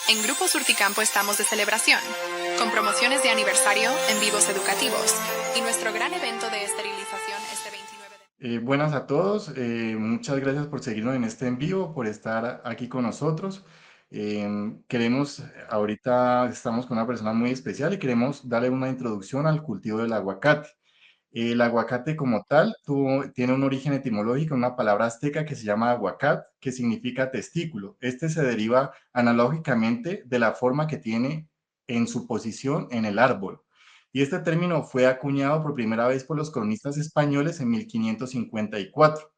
En Grupo Surticampo estamos de celebración, con promociones de aniversario, en vivos educativos y nuestro gran evento de esterilización este 29 de... Buenas a todos, muchas gracias por seguirnos en este en vivo, por estar aquí con nosotros. Ahorita estamos con una persona muy especial y queremos darle una introducción al cultivo del aguacate. El aguacate como tal tiene un origen etimológico, una palabra azteca que se llama aguacat, que significa testículo. Este se deriva analógicamente de la forma que tiene en su posición en el árbol. Y este término fue acuñado por primera vez por los cronistas españoles en 1554.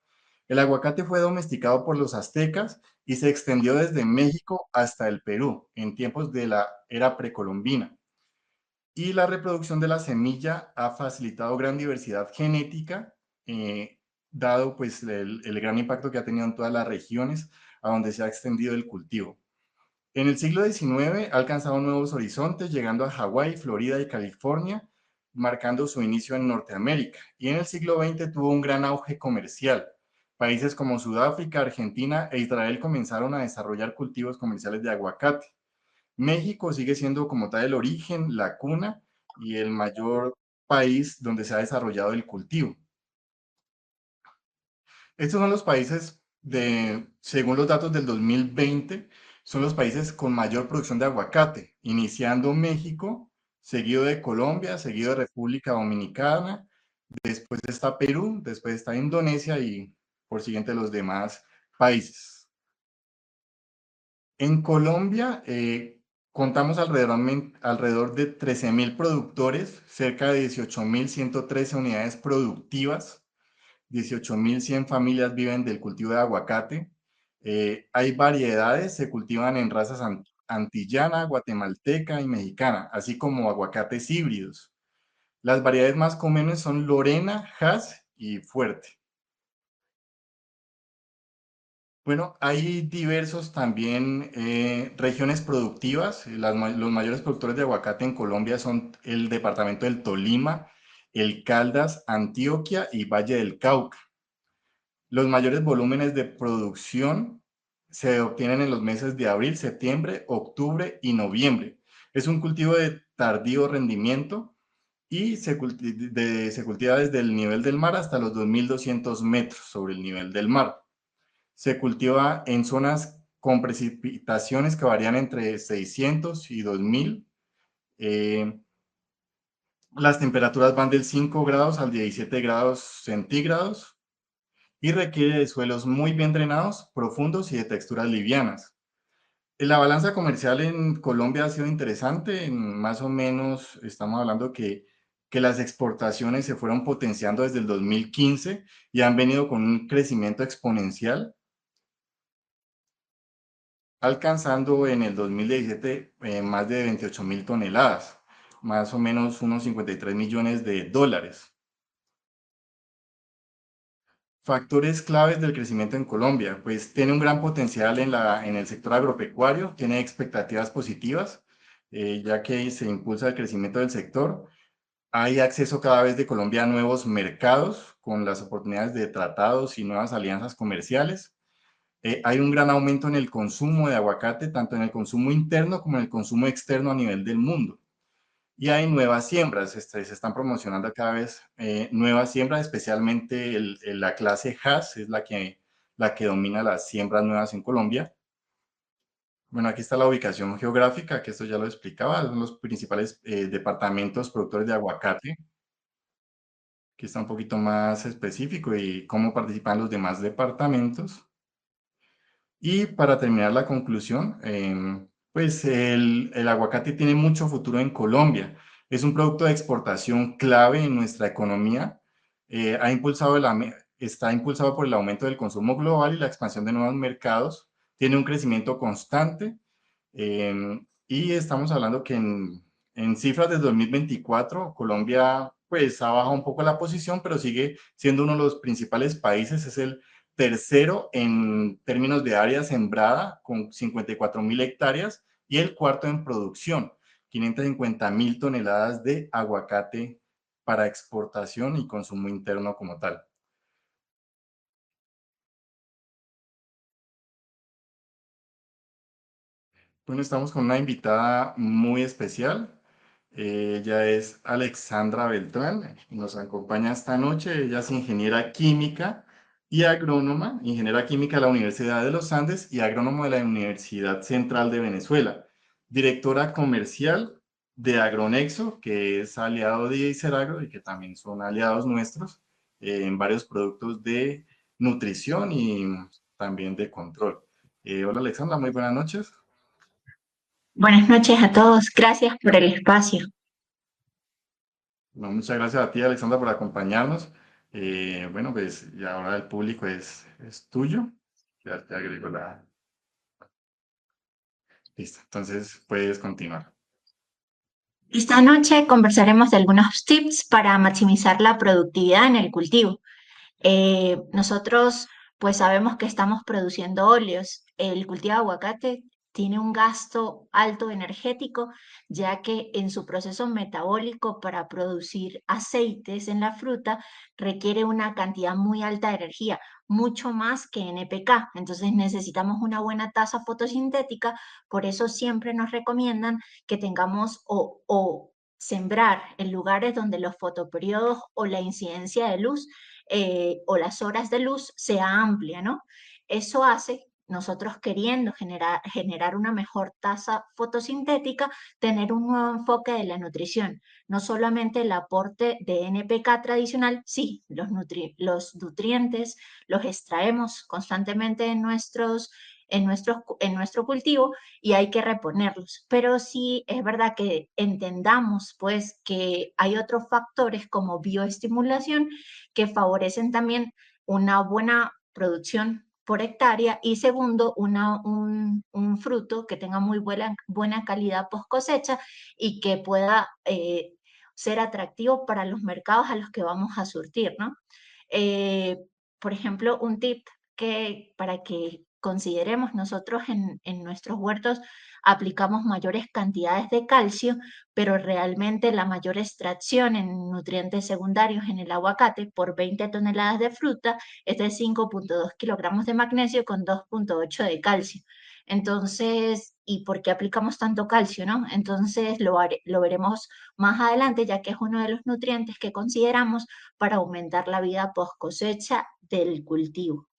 El aguacate fue domesticado por los aztecas y se extendió desde México hasta el Perú en tiempos de la era precolombina. Y la reproducción de la semilla ha facilitado gran diversidad genética, dado pues el gran impacto que ha tenido en todas las regiones a donde se ha extendido el cultivo. En el siglo XIX ha alcanzado nuevos horizontes, llegando a Hawái, Florida y California, marcando su inicio en Norteamérica. Y en el siglo XX tuvo un gran auge comercial. Países como Sudáfrica, Argentina e Israel comenzaron a desarrollar cultivos comerciales de aguacate. México sigue siendo como tal el origen, la cuna y el mayor país donde se ha desarrollado el cultivo. Estos son los países según los datos del 2020, son los países con mayor producción de aguacate, iniciando México, seguido de Colombia, seguido de República Dominicana, después está Perú, después está Indonesia y por siguiente los demás países. En Colombia contamos alrededor de 13.000 productores, cerca de 18.113 unidades productivas, 18.100 familias viven del cultivo de aguacate. Hay variedades, se cultivan en razas antillana, guatemalteca y mexicana, así como aguacates híbridos. Las variedades más comunes son Lorena, Hass y Fuerte. Bueno, hay diversos también regiones productivas. Los mayores productores de aguacate en Colombia son el departamento del Tolima, el Caldas, Antioquia y Valle del Cauca. Los mayores volúmenes de producción se obtienen en los meses de abril, septiembre, octubre y noviembre. Es un cultivo de tardío rendimiento y se cultiva desde el nivel del mar hasta los 2.200 metros sobre el nivel del mar. Se cultiva en zonas con precipitaciones que varían entre 600 y 2000. Eh, las temperaturas van del 5 grados al 17 grados centígrados y requiere de suelos muy bien drenados, profundos y de texturas livianas. La balanza comercial en Colombia ha sido interesante, más o menos estamos hablando que las exportaciones se fueron potenciando desde el 2015 y han venido con un crecimiento exponencial, alcanzando en el 2017 más de 28.000 toneladas, más o menos unos 53 millones de dólares. Factores claves del crecimiento en Colombia, pues tiene un gran potencial en el sector agropecuario, tiene expectativas positivas, ya que se impulsa el crecimiento del sector. Hay acceso cada vez de Colombia a nuevos mercados con las oportunidades de tratados y nuevas alianzas comerciales. Hay un gran aumento en el consumo de aguacate, tanto en el consumo interno como en el consumo externo a nivel del mundo. Y hay nuevas siembras, se están promocionando cada vez nuevas siembras, especialmente la clase Hass, es la que domina las siembras nuevas en Colombia. Bueno, aquí está la ubicación geográfica, que esto ya lo explicaba, son los principales departamentos productores de aguacate. Aquí está un poquito más específico y cómo participan los demás departamentos. Y para terminar la conclusión, pues el aguacate tiene mucho futuro en Colombia. Es un producto de exportación clave en nuestra economía. Está impulsado por el aumento del consumo global y la expansión de nuevos mercados. Tiene un crecimiento constante. Y estamos hablando que en cifras de 2024, Colombia pues ha bajado un poco la posición, pero sigue siendo uno de los principales países. Es el tercero en términos de área sembrada, con 54.000 hectáreas, y el cuarto en producción, 550.000 toneladas de aguacate para exportación y consumo interno como tal. Bueno, estamos con una invitada muy especial. Ella es Alexandra Beltrán. Nos acompaña esta noche. Ella es ingeniera química y agrónoma, ingeniera química de la Universidad de los Andes y agrónomo de la Universidad Central de Venezuela. Directora comercial de Agronexo, que es aliado de Iceragro y que también son aliados nuestros en varios productos de nutrición y también de control. Hola Alexandra, muy buenas noches. Buenas noches a todos, gracias por el espacio. No, muchas gracias a ti, Alexandra, por acompañarnos. Bueno, pues y ahora el público es tuyo. Ya te agrego la... Listo, entonces puedes continuar. Esta noche conversaremos de algunos tips para maximizar la productividad en el cultivo. Nosotros pues sabemos que estamos produciendo óleos. El cultivo de aguacate tiene un gasto alto energético, ya que en su proceso metabólico para producir aceites en la fruta requiere una cantidad muy alta de energía, mucho más que NPK. Entonces necesitamos una buena tasa fotosintética, por eso siempre nos recomiendan que tengamos o sembrar en lugares donde los fotoperiodos o la incidencia de luz o las horas de luz sea amplia, ¿no? Eso hace, nosotros queriendo generar una mejor tasa fotosintética, tener un nuevo enfoque de la nutrición, no solamente el aporte de NPK tradicional, sí, los nutrientes los extraemos constantemente en nuestro cultivo y hay que reponerlos. Pero sí es verdad que entendamos pues que hay otros factores como bioestimulación que favorecen también una buena producción por hectárea y segundo, un fruto que tenga muy buena calidad post cosecha y que pueda ser atractivo para los mercados a los que vamos a surtir, ¿no? Eh, por ejemplo, un tip que para que consideremos nosotros en nuestros huertos aplicamos mayores cantidades de calcio, pero realmente la mayor extracción en nutrientes secundarios en el aguacate por 20 toneladas de fruta es de 5,2 kilogramos de magnesio con 2,8 de calcio. Entonces, ¿y por qué aplicamos tanto calcio, no? Entonces lo veremos más adelante, ya que es uno de los nutrientes que consideramos para aumentar la vida post cosecha del cultivo.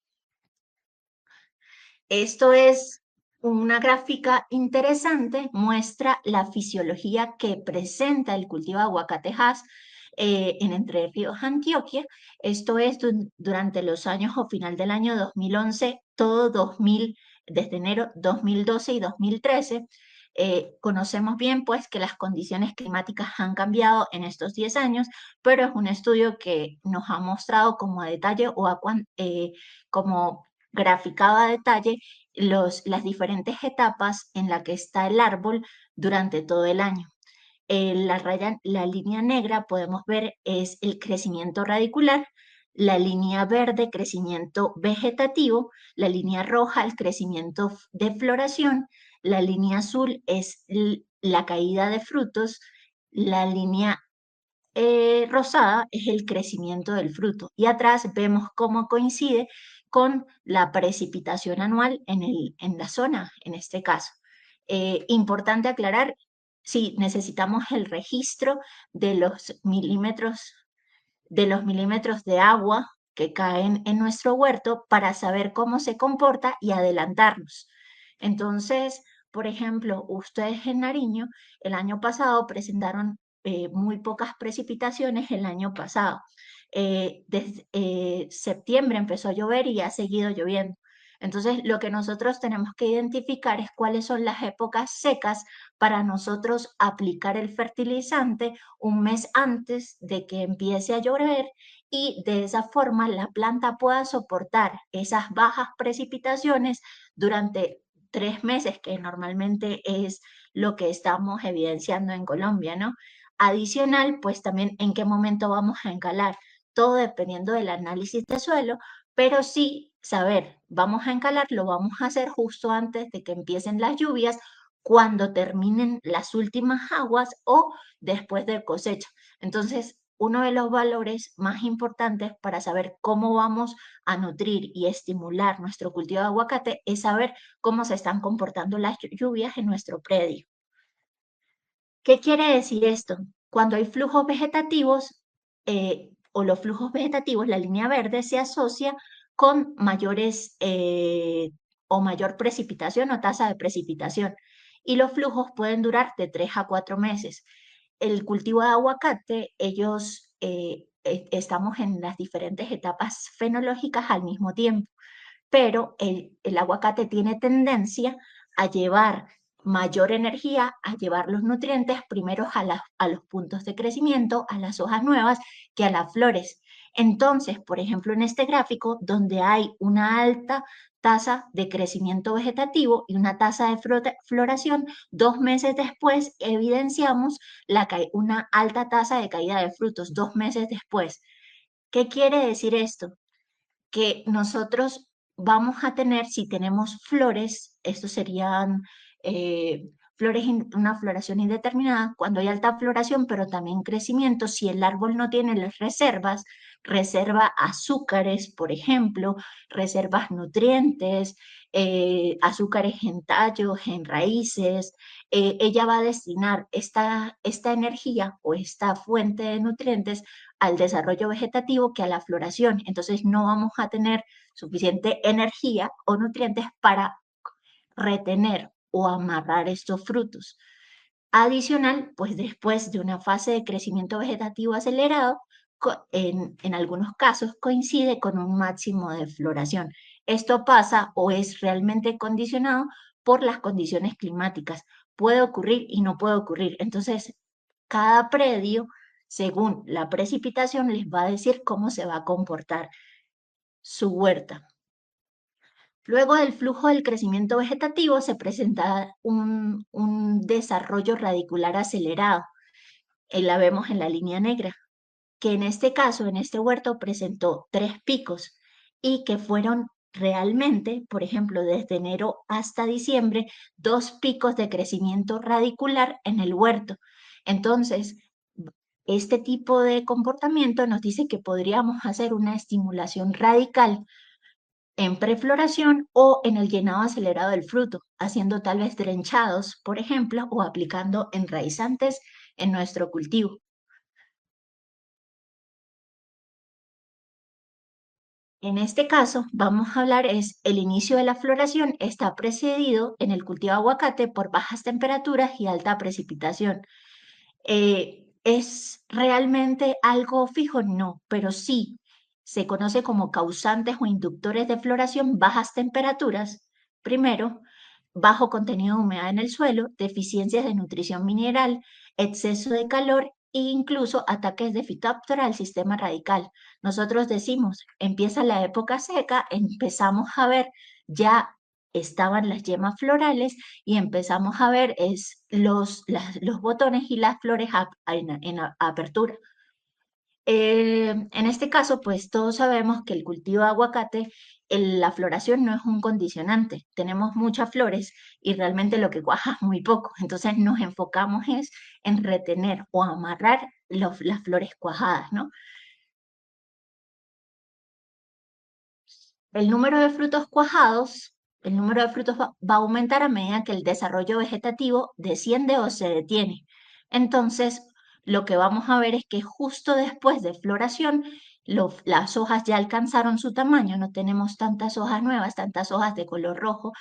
Esto es una gráfica interesante, muestra la fisiología que presenta el cultivo de aguacatejas en Entre Ríos, Antioquia. Esto es durante los años o final del año 2011, todo 2000, desde enero 2012 y 2013. Conocemos bien pues que las condiciones climáticas han cambiado en estos 10 años, pero es un estudio que nos ha mostrado como a detalle como graficado a detalle las diferentes etapas en las que está el árbol durante todo el año. La línea negra podemos ver es el crecimiento radicular, la línea verde, crecimiento vegetativo, la línea roja, el crecimiento de floración, la línea azul es la caída de frutos, la línea rosada es el crecimiento del fruto y atrás vemos cómo coincide con la precipitación anual en la zona, en este caso. Importante aclarar, si necesitamos el registro de los milímetros de agua que caen en nuestro huerto para saber cómo se comporta y adelantarnos. Entonces, por ejemplo, ustedes en Nariño el año pasado presentaron muy pocas precipitaciones el año pasado. Desde septiembre empezó a llover y ha seguido lloviendo. Entonces, lo que nosotros tenemos que identificar es cuáles son las épocas secas para nosotros aplicar el fertilizante un mes antes de que empiece a llover y de esa forma la planta pueda soportar esas bajas precipitaciones durante 3 meses, que normalmente es lo que estamos evidenciando en Colombia, ¿no? Adicional, pues también en qué momento vamos a encalar, todo dependiendo del análisis de suelo, pero sí saber, vamos a encalar, lo vamos a hacer justo antes de que empiecen las lluvias, cuando terminen las últimas aguas o después de cosecha. Entonces, uno de los valores más importantes para saber cómo vamos a nutrir y estimular nuestro cultivo de aguacate es saber cómo se están comportando las lluvias en nuestro predio. ¿Qué quiere decir esto? Cuando hay flujos vegetativos o los flujos vegetativos, la línea verde se asocia con mayores o mayor precipitación o tasa de precipitación. Y los flujos pueden durar de 3 a 4 meses. El cultivo de aguacate, estamos en las diferentes etapas fenológicas al mismo tiempo, pero el aguacate tiene tendencia a llevar mayor energía, a llevar los nutrientes primero a los puntos de crecimiento, a las hojas nuevas, que a las flores. Entonces, por ejemplo, en este gráfico, donde hay una alta tasa de crecimiento vegetativo y una tasa de floración, 2 meses después evidenciamos una alta tasa de caída de frutos, 2 meses después. ¿Qué quiere decir esto? Que nosotros vamos a tener, si tenemos flores, estos serían flores, una floración indeterminada, cuando hay alta floración, pero también crecimiento, si el árbol no tiene las reservas, reserva azúcares, por ejemplo, reservas nutrientes, azúcares en tallos, en raíces, ella va a destinar esta energía o esta fuente de nutrientes al desarrollo vegetativo que a la floración. Entonces no vamos a tener suficiente energía o nutrientes para retener o amarrar estos frutos. Adicional, pues después de una fase de crecimiento vegetativo acelerado, en algunos casos coincide con un máximo de floración. Esto pasa o es realmente condicionado por las condiciones climáticas. Puede ocurrir y no puede ocurrir. Entonces, cada predio, según la precipitación, les va a decir cómo se va a comportar su huerta. Luego del flujo del crecimiento vegetativo se presenta un desarrollo radicular acelerado. La vemos en la línea negra, que en este caso, en este huerto, presentó 3 picos y que fueron realmente, por ejemplo, desde enero hasta diciembre, 2 picos de crecimiento radicular en el huerto. Entonces, este tipo de comportamiento nos dice que podríamos hacer una estimulación radical en prefloración o en el llenado acelerado del fruto, haciendo tal vez drenchados, por ejemplo, o aplicando enraizantes en nuestro cultivo. En este caso, vamos a hablar el inicio de la floración está precedido en el cultivo de aguacate por bajas temperaturas y alta precipitación. ¿Es realmente algo fijo? No, pero sí se conoce como causantes o inductores de floración bajas temperaturas, primero, bajo contenido de humedad en el suelo, deficiencias de nutrición mineral, exceso de calor e incluso ataques de Phytophthora al sistema radical. Nosotros decimos, empieza la época seca, empezamos a ver ya estaban las yemas florales y empezamos a ver los botones y las flores en apertura. En este caso, pues todos sabemos que el cultivo de aguacate, la floración no es un condicionante. Tenemos muchas flores y realmente lo que cuaja es muy poco. Entonces nos enfocamos en retener o amarrar las flores cuajadas, ¿no? El número de frutos cuajados, el número de frutos va a aumentar a medida que el desarrollo vegetativo desciende o se detiene. Entonces, lo que vamos a ver es que justo después de floración, las hojas ya alcanzaron su tamaño, no tenemos tantas hojas nuevas, tantas hojas de color rojo,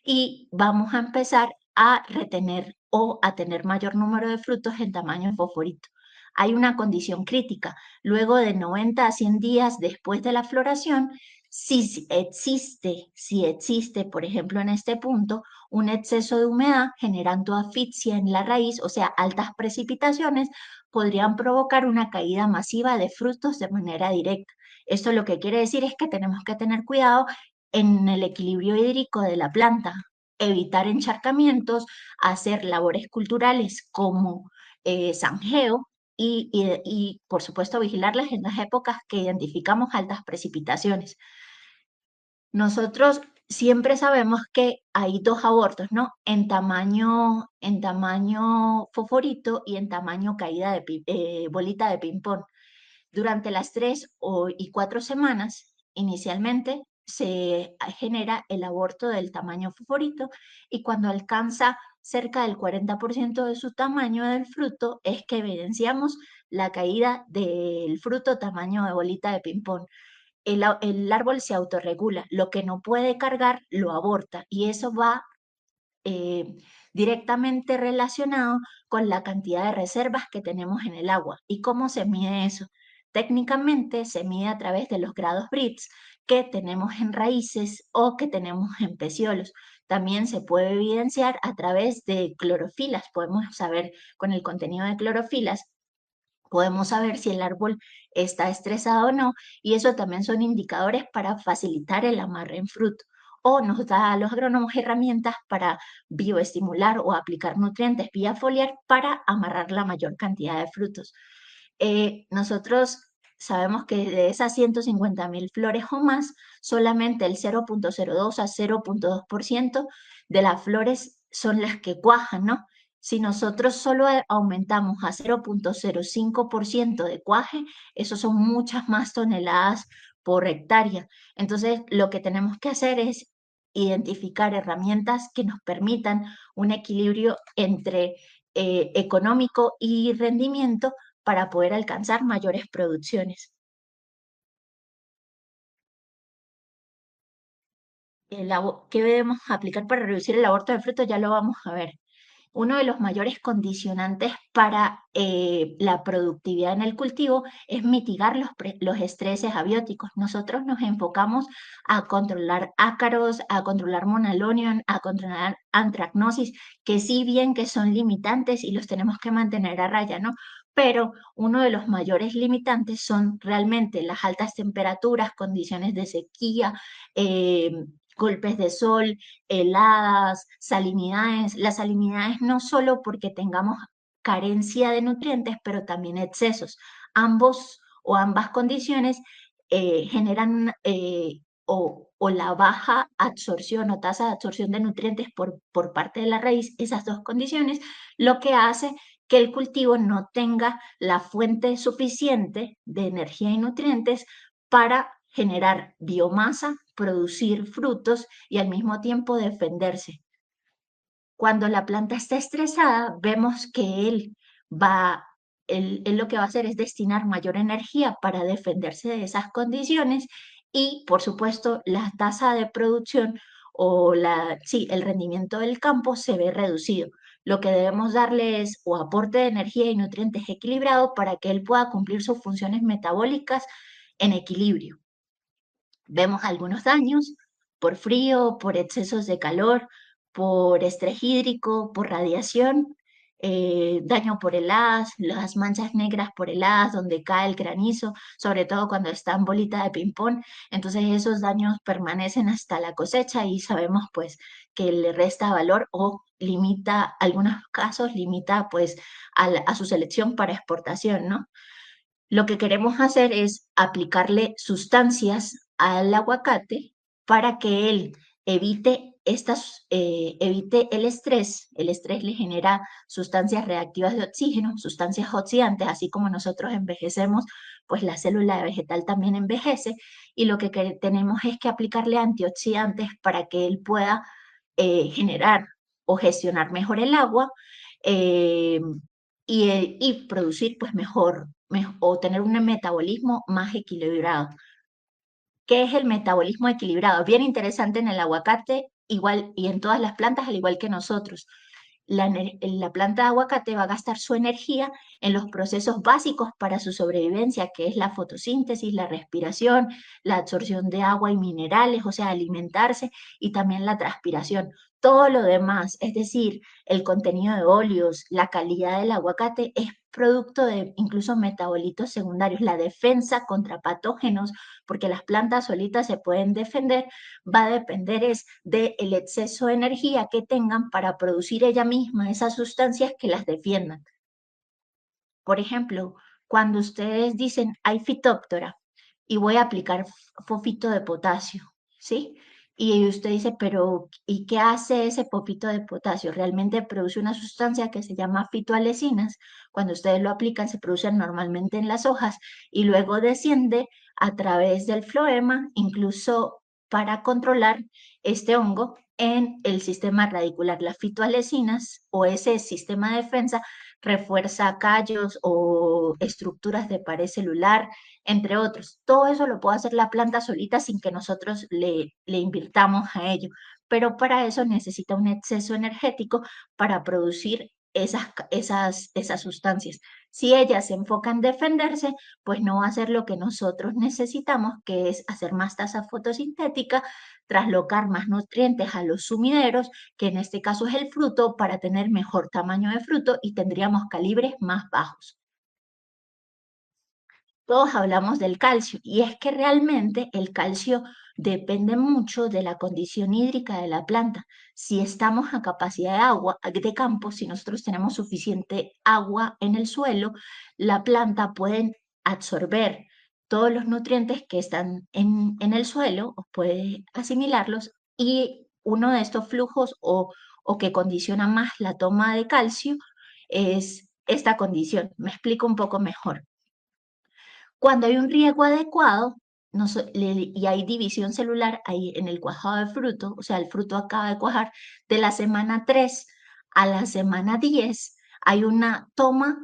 y vamos a empezar a retener o a tener mayor número de frutos en tamaño fosforito. Hay una condición crítica. Luego de 90 a 100 días después de la floración, si existe, por ejemplo, en este punto, un exceso de humedad generando asfixia en la raíz, o sea, altas precipitaciones, podrían provocar una caída masiva de frutos de manera directa. Esto lo que quiere decir es que tenemos que tener cuidado en el equilibrio hídrico de la planta, evitar encharcamientos, hacer labores culturales como zanjeo y, por supuesto, vigilarlas en las épocas que identificamos altas precipitaciones. Nosotros siempre sabemos que hay 2 abortos, ¿no? En tamaño fosforito y en tamaño bolita de ping-pong. Durante las 3 y 4 semanas, inicialmente se genera el aborto del tamaño favorito y cuando alcanza cerca del 40% de su tamaño del fruto es que evidenciamos la caída del fruto tamaño de bolita de ping-pong. El árbol se autorregula, lo que no puede cargar lo aborta y eso va eh, directamente relacionado con la cantidad de reservas que tenemos en el agua. ¿Y cómo se mide eso? Técnicamente se mide a través de los grados Brix que tenemos en raíces o que tenemos en peciolos. También se puede evidenciar a través de clorofilas. Podemos saber con el contenido de clorofilas, podemos saber si el árbol está estresado o no, y eso también son indicadores para facilitar el amarre en fruto. O nos da a los agrónomos herramientas para bioestimular o aplicar nutrientes vía foliar para amarrar la mayor cantidad de frutos. Nosotros sabemos que de esas 150.000 flores o más, solamente el 0,02 a 0,2% de las flores son las que cuajan, ¿no? Si nosotros solo aumentamos a 0,05% de cuaje, eso son muchas más toneladas por hectárea. Entonces, lo que tenemos que hacer es identificar herramientas que nos permitan un equilibrio entre económico y rendimiento para poder alcanzar mayores producciones. ¿Qué debemos aplicar para reducir el aborto de frutos? Ya lo vamos a ver. Uno de los mayores condicionantes para la productividad en el cultivo es mitigar los estreses abióticos. Nosotros nos enfocamos a controlar ácaros, a controlar monalonion, a controlar antracnosis, que sí bien que son limitantes y los tenemos que mantener a raya, ¿no? Pero uno de los mayores limitantes son realmente las altas temperaturas, condiciones de sequía, eh, golpes de sol, heladas, salinidades. Las salinidades no solo porque tengamos carencia de nutrientes, pero también excesos. Ambos o ambas condiciones generan o la baja absorción o tasa de absorción de nutrientes por parte de la raíz, esas dos condiciones, lo que hace que el cultivo no tenga la fuente suficiente de energía y nutrientes para generar biomasa, producir frutos y al mismo tiempo defenderse. Cuando la planta está estresada, vemos que él lo que va a hacer es destinar mayor energía para defenderse de esas condiciones y, por supuesto, la tasa de producción o sí, el rendimiento del campo se ve reducido. Lo que debemos darle es o aporte de energía y nutrientes equilibrado para que él pueda cumplir sus funciones metabólicas en equilibrio. Vemos algunos daños por frío, por excesos de calor, por estrés hídrico, por radiación, daño por heladas, las manchas negras por heladas donde cae el granizo, sobre todo cuando está en bolita de ping-pong. Entonces esos daños permanecen hasta la cosecha y sabemos pues que le resta valor o limita, algunos casos limita pues a su selección para exportación, ¿no? Lo que queremos hacer es aplicarle sustancias al aguacate para que él evite el estrés. El estrés le genera sustancias reactivas de oxígeno, sustancias oxidantes, así como nosotros envejecemos, pues la célula vegetal también envejece. Y lo que tenemos es que aplicarle antioxidantes para que él pueda generar o gestionar mejor el agua. eh, y producir pues o tener un metabolismo más equilibrado. ¿Qué es el metabolismo equilibrado? Bien interesante en el aguacate, igual y en todas las plantas, al igual que nosotros. La planta de aguacate va a gastar su energía en los procesos básicos para su sobrevivencia, que es la fotosíntesis, la respiración, la absorción de agua y minerales, o sea, alimentarse, y también la transpiración. Todo lo demás, es decir, el contenido de óleos, la calidad del aguacate, es producto de incluso metabolitos secundarios. La defensa contra patógenos, porque las plantas solitas se pueden defender, va a depender es del exceso de energía que tengan para producir ella misma esas sustancias que las defiendan. Por ejemplo, cuando ustedes dicen hay fitóptora y voy a aplicar fosfito de potasio, ¿sí? Y usted dice, pero ¿y qué hace ese popito de potasio? Realmente produce una sustancia que se llama fitoalecinas. Cuando ustedes lo aplican, se producen normalmente en las hojas y luego desciende a través del floema, incluso para controlar este hongo en el sistema radicular. Las fitoalecinas o ese sistema de defensa refuerza callos o estructuras de pared celular, entre otros. Todo eso lo puede hacer la planta solita sin que nosotros le invirtamos a ello, pero para eso necesita un exceso energético para producir esas sustancias. Si ella se enfoca en defenderse, pues no va a hacer lo que nosotros necesitamos, que es hacer más tasa fotosintética, traslocar más nutrientes a los sumideros, que en este caso es el fruto, para tener mejor tamaño de fruto y tendríamos calibres más bajos. Todos hablamos del calcio y es que realmente el calcio depende mucho de la condición hídrica de la planta. Si estamos a capacidad de agua, de campo, si nosotros tenemos suficiente agua en el suelo, la planta puede absorber todos los nutrientes que están en el suelo, o puede asimilarlos, y uno de estos flujos o que condiciona más la toma de calcio es esta condición. Me explico un poco mejor. Cuando hay un riego adecuado y hay división celular ahí en el cuajado de fruto, o sea, el fruto acaba de cuajar, de la semana 3 a la semana 10 hay una toma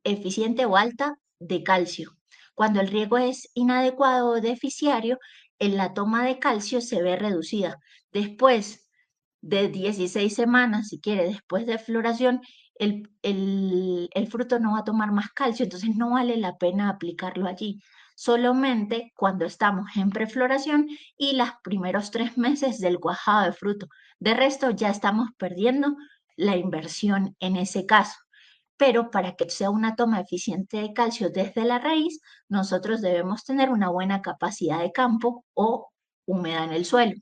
eficiente o alta de calcio. Cuando el riego es inadecuado o deficiario, en la toma de calcio se ve reducida. Después de 16 semanas, si quiere, después de floración, el fruto no va a tomar más calcio, entonces no vale la pena aplicarlo allí. Solamente cuando estamos en prefloración y los primeros 3 meses del cuajado de fruto. De resto, ya estamos perdiendo la inversión en ese caso. Pero para que sea una toma eficiente de calcio desde la raíz, nosotros debemos tener una buena capacidad de campo o humedad en el suelo.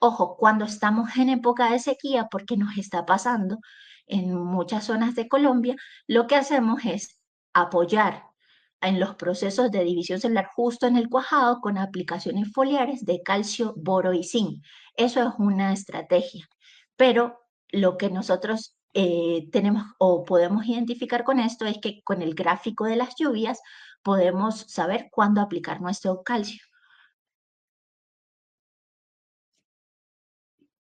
Ojo, cuando estamos en época de sequía, porque nos está pasando en muchas zonas de Colombia, lo que hacemos es apoyar en los procesos de división celular justo en el cuajado con aplicaciones foliares de calcio, boro y zinc. Eso es una estrategia, pero lo que nosotros tenemos o podemos identificar con esto es que con el gráfico de las lluvias podemos saber cuándo aplicar nuestro calcio.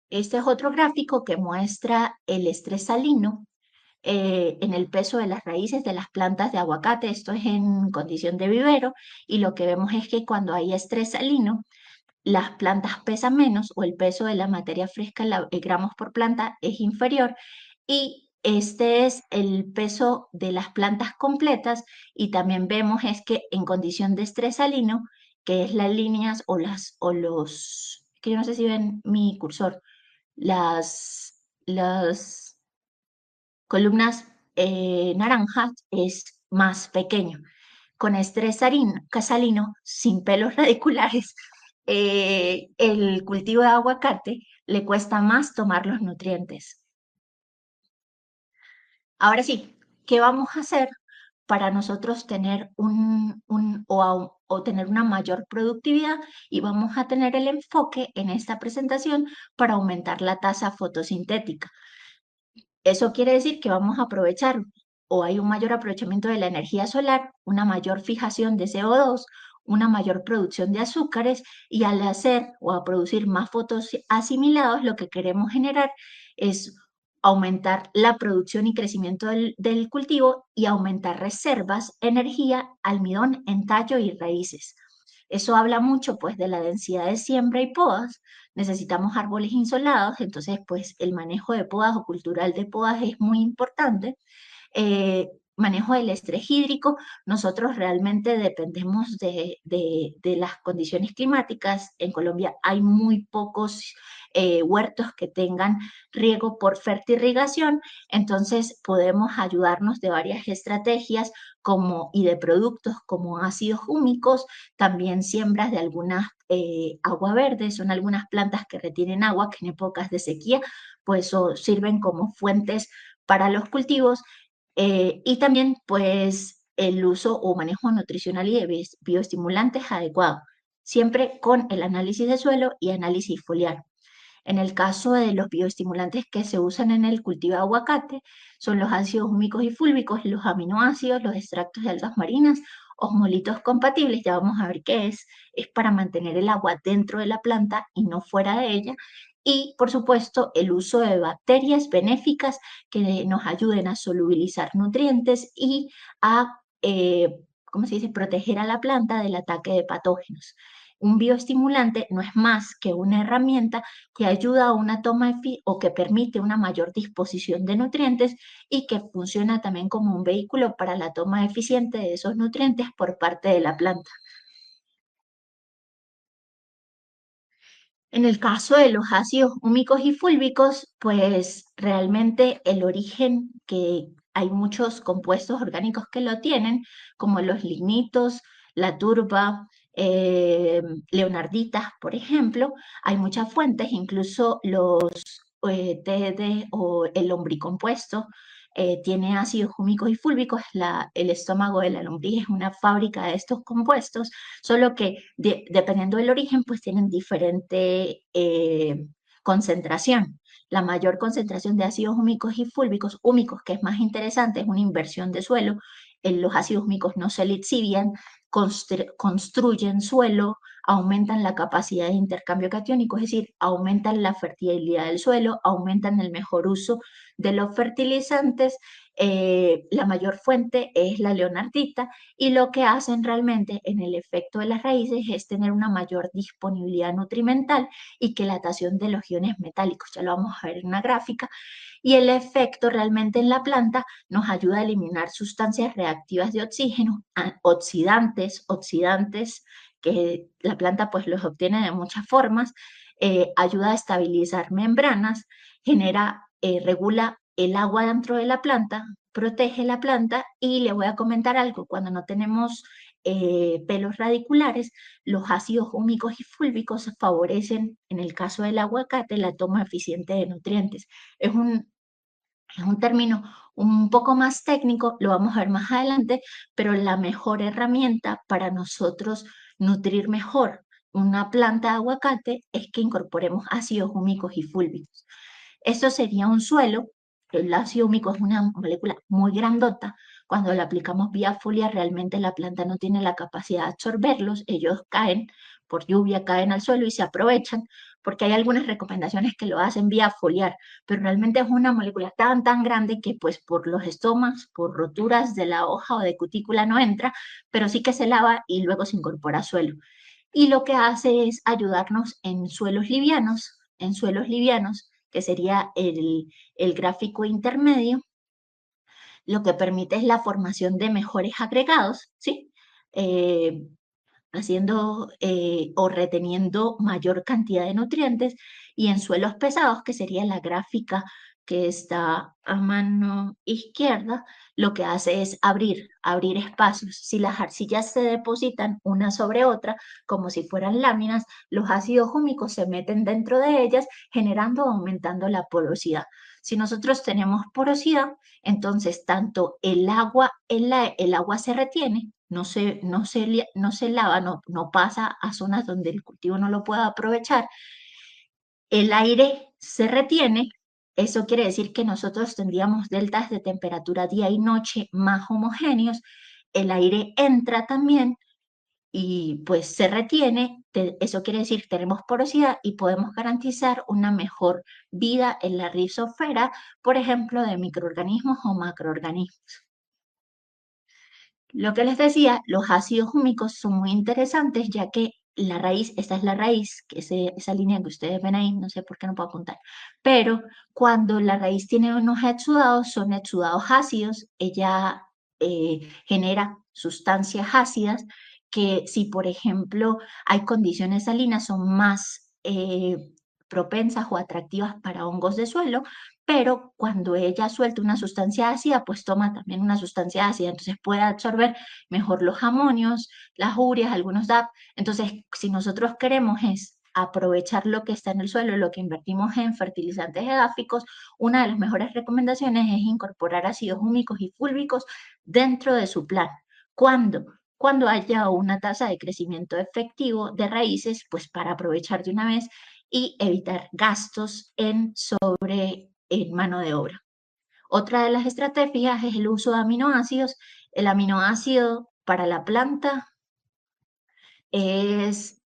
Este es otro gráfico que muestra el estrés salino en el peso de las raíces de las plantas de aguacate. Esto es en condición de vivero y lo que vemos es que cuando hay estrés salino, las plantas pesan menos o el peso de la materia fresca en gramos por planta es inferior y este es el peso de las plantas completas y también vemos es que en condición de estrés salino, que es las líneas o los, que yo no sé si ven mi cursor, las columnas naranjas es más pequeño. Con estrés salino, sin pelos radiculares, el cultivo de aguacate le cuesta más tomar los nutrientes. Ahora sí, ¿qué vamos a hacer para nosotros tener o tener una mayor productividad? Y vamos a tener el enfoque en esta presentación para aumentar la tasa fotosintética. Eso quiere decir que vamos a aprovechar o hay un mayor aprovechamiento de la energía solar, una mayor fijación de CO2, una mayor producción de azúcares y al hacer o a producir más fotos asimilados, lo que queremos generar es aumentar la producción y crecimiento del cultivo y aumentar reservas, energía, almidón en tallo y raíces. Eso habla mucho pues de la densidad de siembra y podas. Necesitamos árboles insolados, entonces pues el manejo de podas o cultural de podas es muy importante. Manejo del estrés hídrico, nosotros realmente dependemos de las condiciones climáticas. En Colombia hay muy pocos huertos que tengan riego por fertirrigación, entonces podemos ayudarnos de varias estrategias y de productos como ácidos húmicos, también siembras de algunas agua verde, son algunas plantas que retienen agua que en épocas de sequía pues sirven como fuentes para los cultivos y también, pues, el uso o manejo nutricional y de bioestimulantes adecuado, siempre con el análisis de suelo y análisis foliar. En el caso de los bioestimulantes que se usan en el cultivo de aguacate, son los ácidos húmicos y fúlbicos, los aminoácidos, los extractos de algas marinas, osmolitos compatibles, ya vamos a ver qué es para mantener el agua dentro de la planta y no fuera de ella. Y, por supuesto, el uso de bacterias benéficas que nos ayuden a solubilizar nutrientes y a, ¿cómo se dice?, proteger a la planta del ataque de patógenos. Un bioestimulante no es más que una herramienta que ayuda a una toma o que permite una mayor disposición de nutrientes y que funciona también como un vehículo para la toma eficiente de esos nutrientes por parte de la planta. En el caso de los ácidos húmicos y fúlbicos, pues realmente el origen, que hay muchos compuestos orgánicos que lo tienen, como los lignitos, la turba, leonarditas, por ejemplo, hay muchas fuentes, incluso los TD o el lombricompuesto tiene ácidos húmicos y fúlbicos. El estómago de la lombriz es una fábrica de estos compuestos, solo que dependiendo del origen, pues tienen diferente concentración. La mayor concentración de ácidos húmicos y fúlbicos, húmicos, que es más interesante, es una inversión de suelo. Los ácidos húmicos no se lixivian, construyen suelo, aumentan la capacidad de intercambio catiónico, es decir, aumentan la fertilidad del suelo, aumentan el mejor uso de los fertilizantes. La mayor fuente es la leonardita y lo que hacen realmente en el efecto de las raíces es tener una mayor disponibilidad nutrimental y quelatación de los iones metálicos. Ya lo vamos a ver en una gráfica. Y el efecto realmente en la planta nos ayuda a eliminar sustancias reactivas de oxígeno, oxidantes que la planta pues los obtiene de muchas formas, ayuda a estabilizar membranas, regula el agua dentro de la planta, protege la planta y le voy a comentar algo, cuando no tenemos pelos radiculares, los ácidos húmicos y fúlbicos favorecen, en el caso del aguacate, la toma eficiente de nutrientes. Es un término un poco más técnico, lo vamos a ver más adelante, pero la mejor herramienta para nosotros nutrir mejor una planta de aguacate es que incorporemos ácidos húmicos y fúlbicos. Esto sería un suelo. El ácido húmico es una molécula muy grandota. Cuando la aplicamos vía foliar, realmente la planta no tiene la capacidad de absorberlos. Ellos caen por lluvia, caen al suelo y se aprovechan, porque hay algunas recomendaciones que lo hacen vía foliar, pero realmente es una molécula tan grande que pues por los estomas, por roturas de la hoja o de cutícula no entra, pero sí que se lava y luego se incorpora a suelo. Y lo que hace es ayudarnos en suelos livianos, que sería el gráfico intermedio, lo que permite es la formación de mejores agregados, ¿sí? Haciendo o reteniendo mayor cantidad de nutrientes, y en suelos pesados, que sería la gráfica que está a mano izquierda, lo que hace es abrir espacios. Si las arcillas se depositan una sobre otra, como si fueran láminas, los ácidos húmicos se meten dentro de ellas, generando o aumentando la porosidad. Si nosotros tenemos porosidad, entonces tanto el agua se retiene, no se lava, no pasa a zonas donde el cultivo no lo pueda aprovechar, el aire se retiene. Eso quiere decir que nosotros tendríamos deltas de temperatura día y noche más homogéneos, el aire entra también y pues se retiene. Eso quiere decir que tenemos porosidad y podemos garantizar una mejor vida en la rizosfera, por ejemplo, de microorganismos o macroorganismos. Lo que les decía, los ácidos húmicos son muy interesantes, ya que la raíz, esta es la raíz, que esa línea que ustedes ven ahí, no sé por qué no puedo apuntar, pero cuando la raíz tiene unos exudados, son exudados ácidos, ella genera sustancias ácidas que, si por ejemplo hay condiciones salinas, son más propensas o atractivas para hongos de suelo, pero cuando ella suelta una sustancia ácida, pues toma también una sustancia ácida, entonces puede absorber mejor los amonios, las urias, algunos DAP. Entonces, si nosotros queremos es aprovechar lo que está en el suelo, lo que invertimos en fertilizantes edáficos, una de las mejores recomendaciones es incorporar ácidos húmicos y fúlbicos dentro de su plan. ¿Cuándo? Cuando haya una tasa de crecimiento efectivo de raíces, pues para aprovechar de una vez y evitar gastos en mano de obra. Otra de las estrategias es el uso de aminoácidos. El aminoácido para la planta es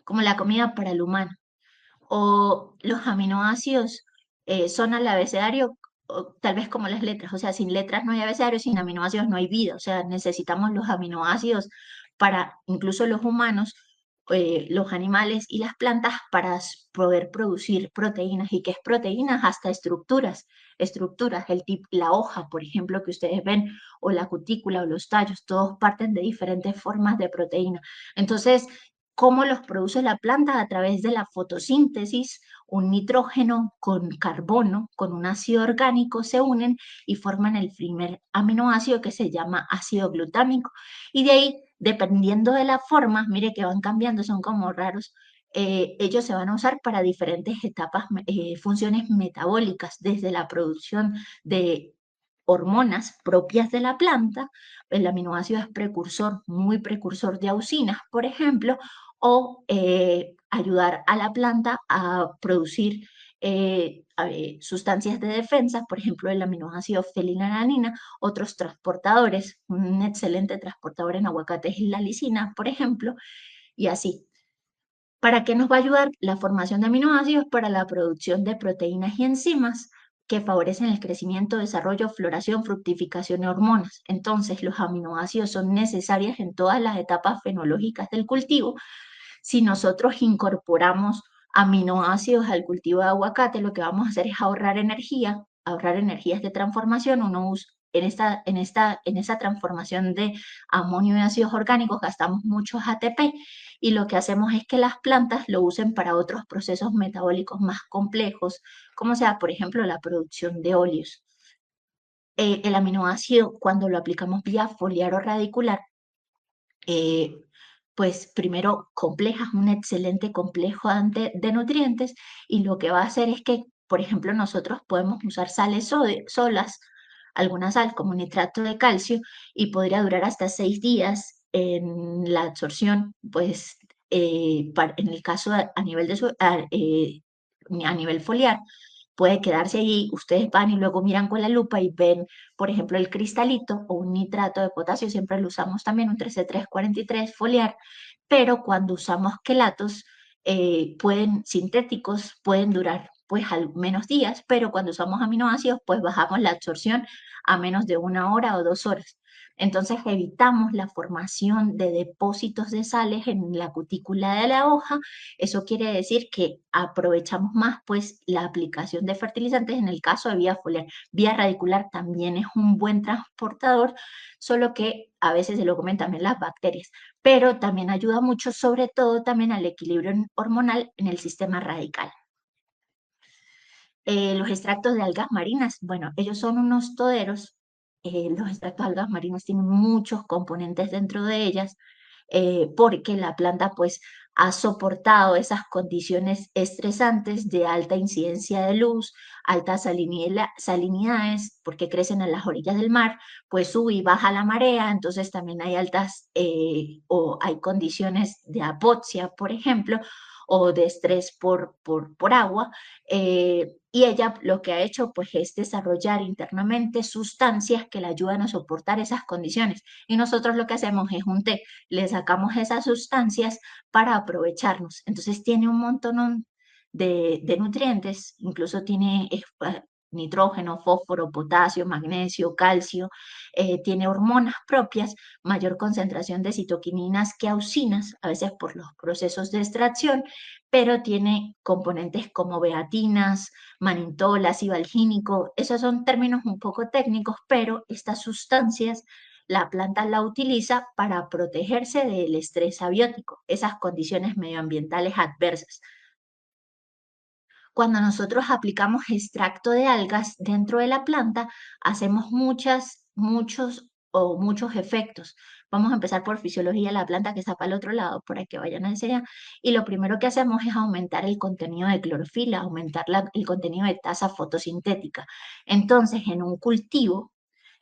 como la comida para el humano. O los aminoácidos son al abecedario, tal vez como las letras. O sea, sin letras no hay abecedario, sin aminoácidos no hay vida. O sea, necesitamos los aminoácidos para incluso los humanos, los animales y las plantas para poder producir proteínas. ¿Y qué es proteínas? Hasta estructuras, la hoja, por ejemplo, que ustedes ven, o la cutícula o los tallos, todos parten de diferentes formas de proteína. Entonces, ¿cómo los produce la planta? A través de la fotosíntesis. Un nitrógeno con carbono, con un ácido orgánico, se unen y forman el primer aminoácido, que se llama ácido glutámico. Y de ahí, dependiendo de la forma, mire que van cambiando, son como raros, ellos se van a usar para diferentes etapas, funciones metabólicas, desde la producción de hormonas propias de la planta. El aminoácido es precursor, muy precursor de auxinas, por ejemplo, o ayudar a la planta a producir sustancias de defensa, por ejemplo, el aminoácido fenilalanina. Otros transportadores, un excelente transportador en aguacate es la lisina, por ejemplo, y así. ¿Para qué nos va a ayudar? La formación de aminoácidos para la producción de proteínas y enzimas que favorecen el crecimiento, desarrollo, floración, fructificación y hormonas. Entonces, los aminoácidos son necesarios en todas las etapas fenológicas del cultivo. Si nosotros incorporamos aminoácidos al cultivo de aguacate, lo que vamos a hacer es ahorrar energías de transformación. En esa transformación de amonio y ácidos orgánicos gastamos muchos ATP, y lo que hacemos es que las plantas lo usen para otros procesos metabólicos más complejos, como sea, por ejemplo, la producción de óleos. El aminoácido, cuando lo aplicamos vía foliar o radicular, eh, pues primero complejas, un excelente complejo de nutrientes, y lo que va a hacer es que, por ejemplo, nosotros podemos usar sales solas, alguna sal como nitrato de calcio, y podría durar hasta 6 días en la absorción, pues en el caso a nivel a nivel foliar, puede quedarse allí. Ustedes van y luego miran con la lupa y ven, por ejemplo, el cristalito o un nitrato de potasio. Siempre lo usamos también, un 13,343 foliar, pero cuando usamos quelatos, sintéticos, pueden durar pues al menos días, pero cuando usamos aminoácidos, pues bajamos la absorción a menos de 1 hora o 2 horas. Entonces evitamos la formación de depósitos de sales en la cutícula de la hoja. Eso quiere decir que aprovechamos más pues la aplicación de fertilizantes en el caso de vía foliar. Vía radicular también es un buen transportador, solo que a veces se lo comen también las bacterias, pero también ayuda mucho, sobre todo también al equilibrio hormonal en el sistema radical. Los extractos de algas marinas, bueno, ellos son unos toderos. Los extractos de algas marinas tienen muchos componentes dentro de ellas, porque la planta pues ha soportado esas condiciones estresantes de alta incidencia de luz, altas salinidades, porque crecen a las orillas del mar, pues sube y baja la marea. Entonces también hay o hay condiciones de apoxia, por ejemplo, o de estrés por agua. Y ella lo que ha hecho pues es desarrollar internamente sustancias que le ayudan a soportar esas condiciones. Y nosotros lo que hacemos es un té, le sacamos esas sustancias para aprovecharnos. Entonces tiene un montón de nutrientes, incluso tiene nitrógeno, fósforo, potasio, magnesio, calcio, tiene hormonas propias, mayor concentración de citoquininas que auxinas, a veces por los procesos de extracción, pero tiene componentes como beatinas, manitol, ácido algínico. Esos son términos un poco técnicos, pero estas sustancias la planta la utiliza para protegerse del estrés abiótico, esas condiciones medioambientales adversas. Cuando nosotros aplicamos extracto de algas dentro de la planta, hacemos muchos efectos. Vamos a empezar por fisiología de la planta, que está para el otro lado, para que vayan a enseñar. Y lo primero que hacemos es aumentar el contenido de clorofila, aumentar el contenido de tasa fotosintética. Entonces, en un cultivo,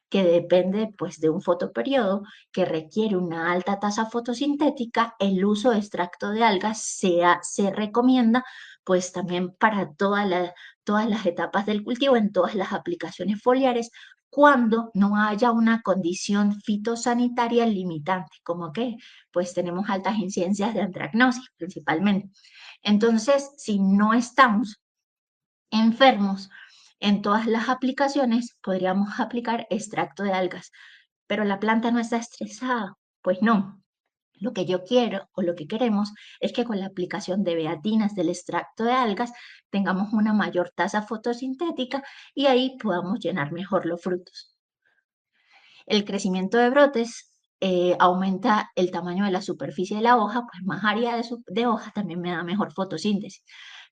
que depende pues de un fotoperiodo que requiere una alta tasa fotosintética, el uso de extracto de algas se recomienda pues también para todas las etapas del cultivo, en todas las aplicaciones foliares, cuando no haya una condición fitosanitaria limitante, como que pues tenemos altas incidencias de antracnosis principalmente. Entonces, si no estamos enfermos en todas las aplicaciones, podríamos aplicar extracto de algas, pero la planta no está estresada. Pues no. Lo que yo quiero o lo que queremos es que con la aplicación de beatinas del extracto de algas tengamos una mayor tasa fotosintética y ahí podamos llenar mejor los frutos. El crecimiento de brotes aumenta el tamaño de la superficie de la hoja, pues más área de hoja también me da mejor fotosíntesis,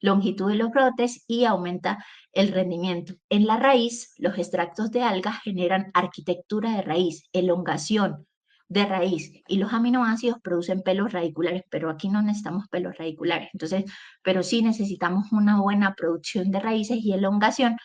longitud de los brotes y aumenta el rendimiento. En la raíz, los extractos de algas generan arquitectura de raíz, elongación de raíz y los aminoácidos producen pelos radiculares, pero aquí no necesitamos pelos radiculares, entonces, pero sí necesitamos una buena producción de raíces y elongación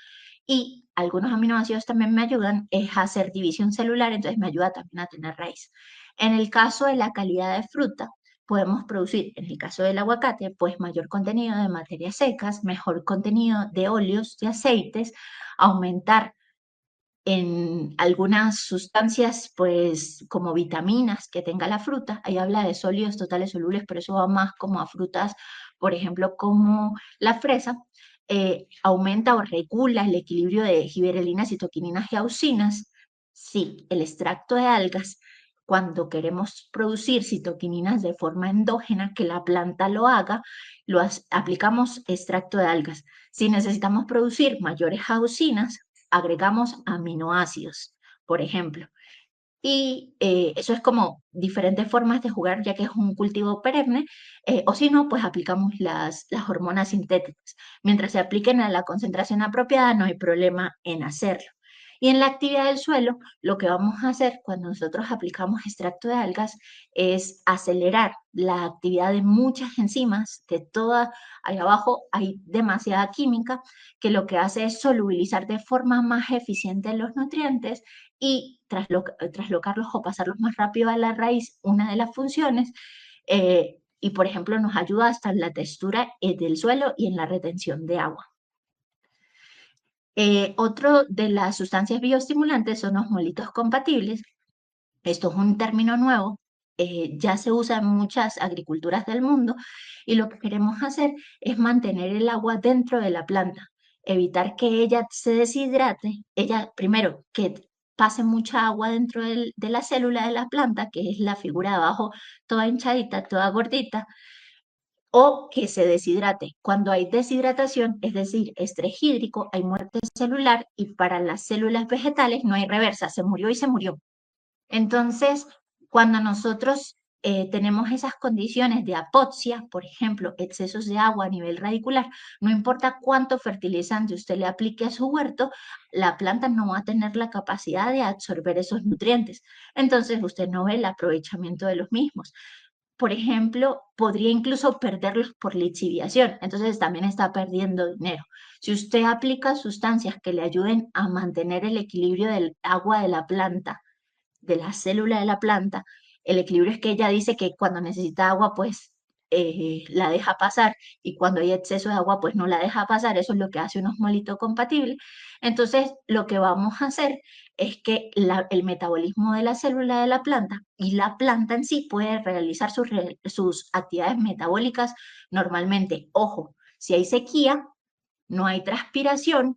y algunos aminoácidos también me ayudan es a hacer división celular, entonces me ayuda también a tener raíz. En el caso de la calidad de fruta, podemos producir, en el caso del aguacate, pues mayor contenido de materias secas, mejor contenido de óleos, de aceites, aumentar en algunas sustancias, pues como vitaminas que tenga la fruta. Ahí habla de sólidos totales solubles, pero eso va más como a frutas, por ejemplo, como la fresa. Aumenta o regula el equilibrio de giberelinas, citoquininas y auxinas. Sí, el extracto de algas, cuando queremos producir citoquininas de forma endógena, que la planta lo haga, aplicamos extracto de algas. Si necesitamos producir mayores auxinas, agregamos aminoácidos, por ejemplo. Y eso es como diferentes formas de jugar, ya que es un cultivo perenne, o si no, pues aplicamos las hormonas sintéticas. Mientras se apliquen a la concentración apropiada, no hay problema en hacerlo. Y en la actividad del suelo, lo que vamos a hacer cuando nosotros aplicamos extracto de algas es acelerar la actividad de muchas enzimas, de toda, ahí abajo hay demasiada química, que lo que hace es solubilizar de forma más eficiente los nutrientes y traslocarlos o pasarlos más rápido a la raíz, una de las funciones, y por ejemplo nos ayuda hasta en la textura del suelo y en la retención de agua. Otro de las sustancias bioestimulantes son los molitos compatibles. Esto es un término nuevo, ya se usa en muchas agriculturas del mundo y lo que queremos hacer es mantener el agua dentro de la planta, evitar que ella se deshidrate, ella primero que pase mucha agua dentro de la célula de la planta, que es la figura de abajo, toda hinchadita, toda gordita, o que se deshidrate. Cuando hay deshidratación, es decir, estrés hídrico, hay muerte celular y para las células vegetales no hay reversa, se murió y se murió. Entonces, cuando nosotros tenemos esas condiciones de apoxia, por ejemplo, excesos de agua a nivel radicular, no importa cuánto fertilizante usted le aplique a su huerto, la planta no va a tener la capacidad de absorber esos nutrientes. Entonces, usted no ve el aprovechamiento de los mismos. Por ejemplo, podría incluso perderlos por lixiviación, entonces también está perdiendo dinero. Si usted aplica sustancias que le ayuden a mantener el equilibrio del agua de la planta, de la célula de la planta, el equilibrio es que ella dice que cuando necesita agua, pues la deja pasar y cuando hay exceso de agua, pues no la deja pasar. Eso es lo que hace un osmolito compatible. Entonces, lo que vamos a hacer es que el metabolismo de la célula de la planta y la planta en sí puede realizar sus actividades metabólicas normalmente. Ojo, si hay sequía, no hay transpiración,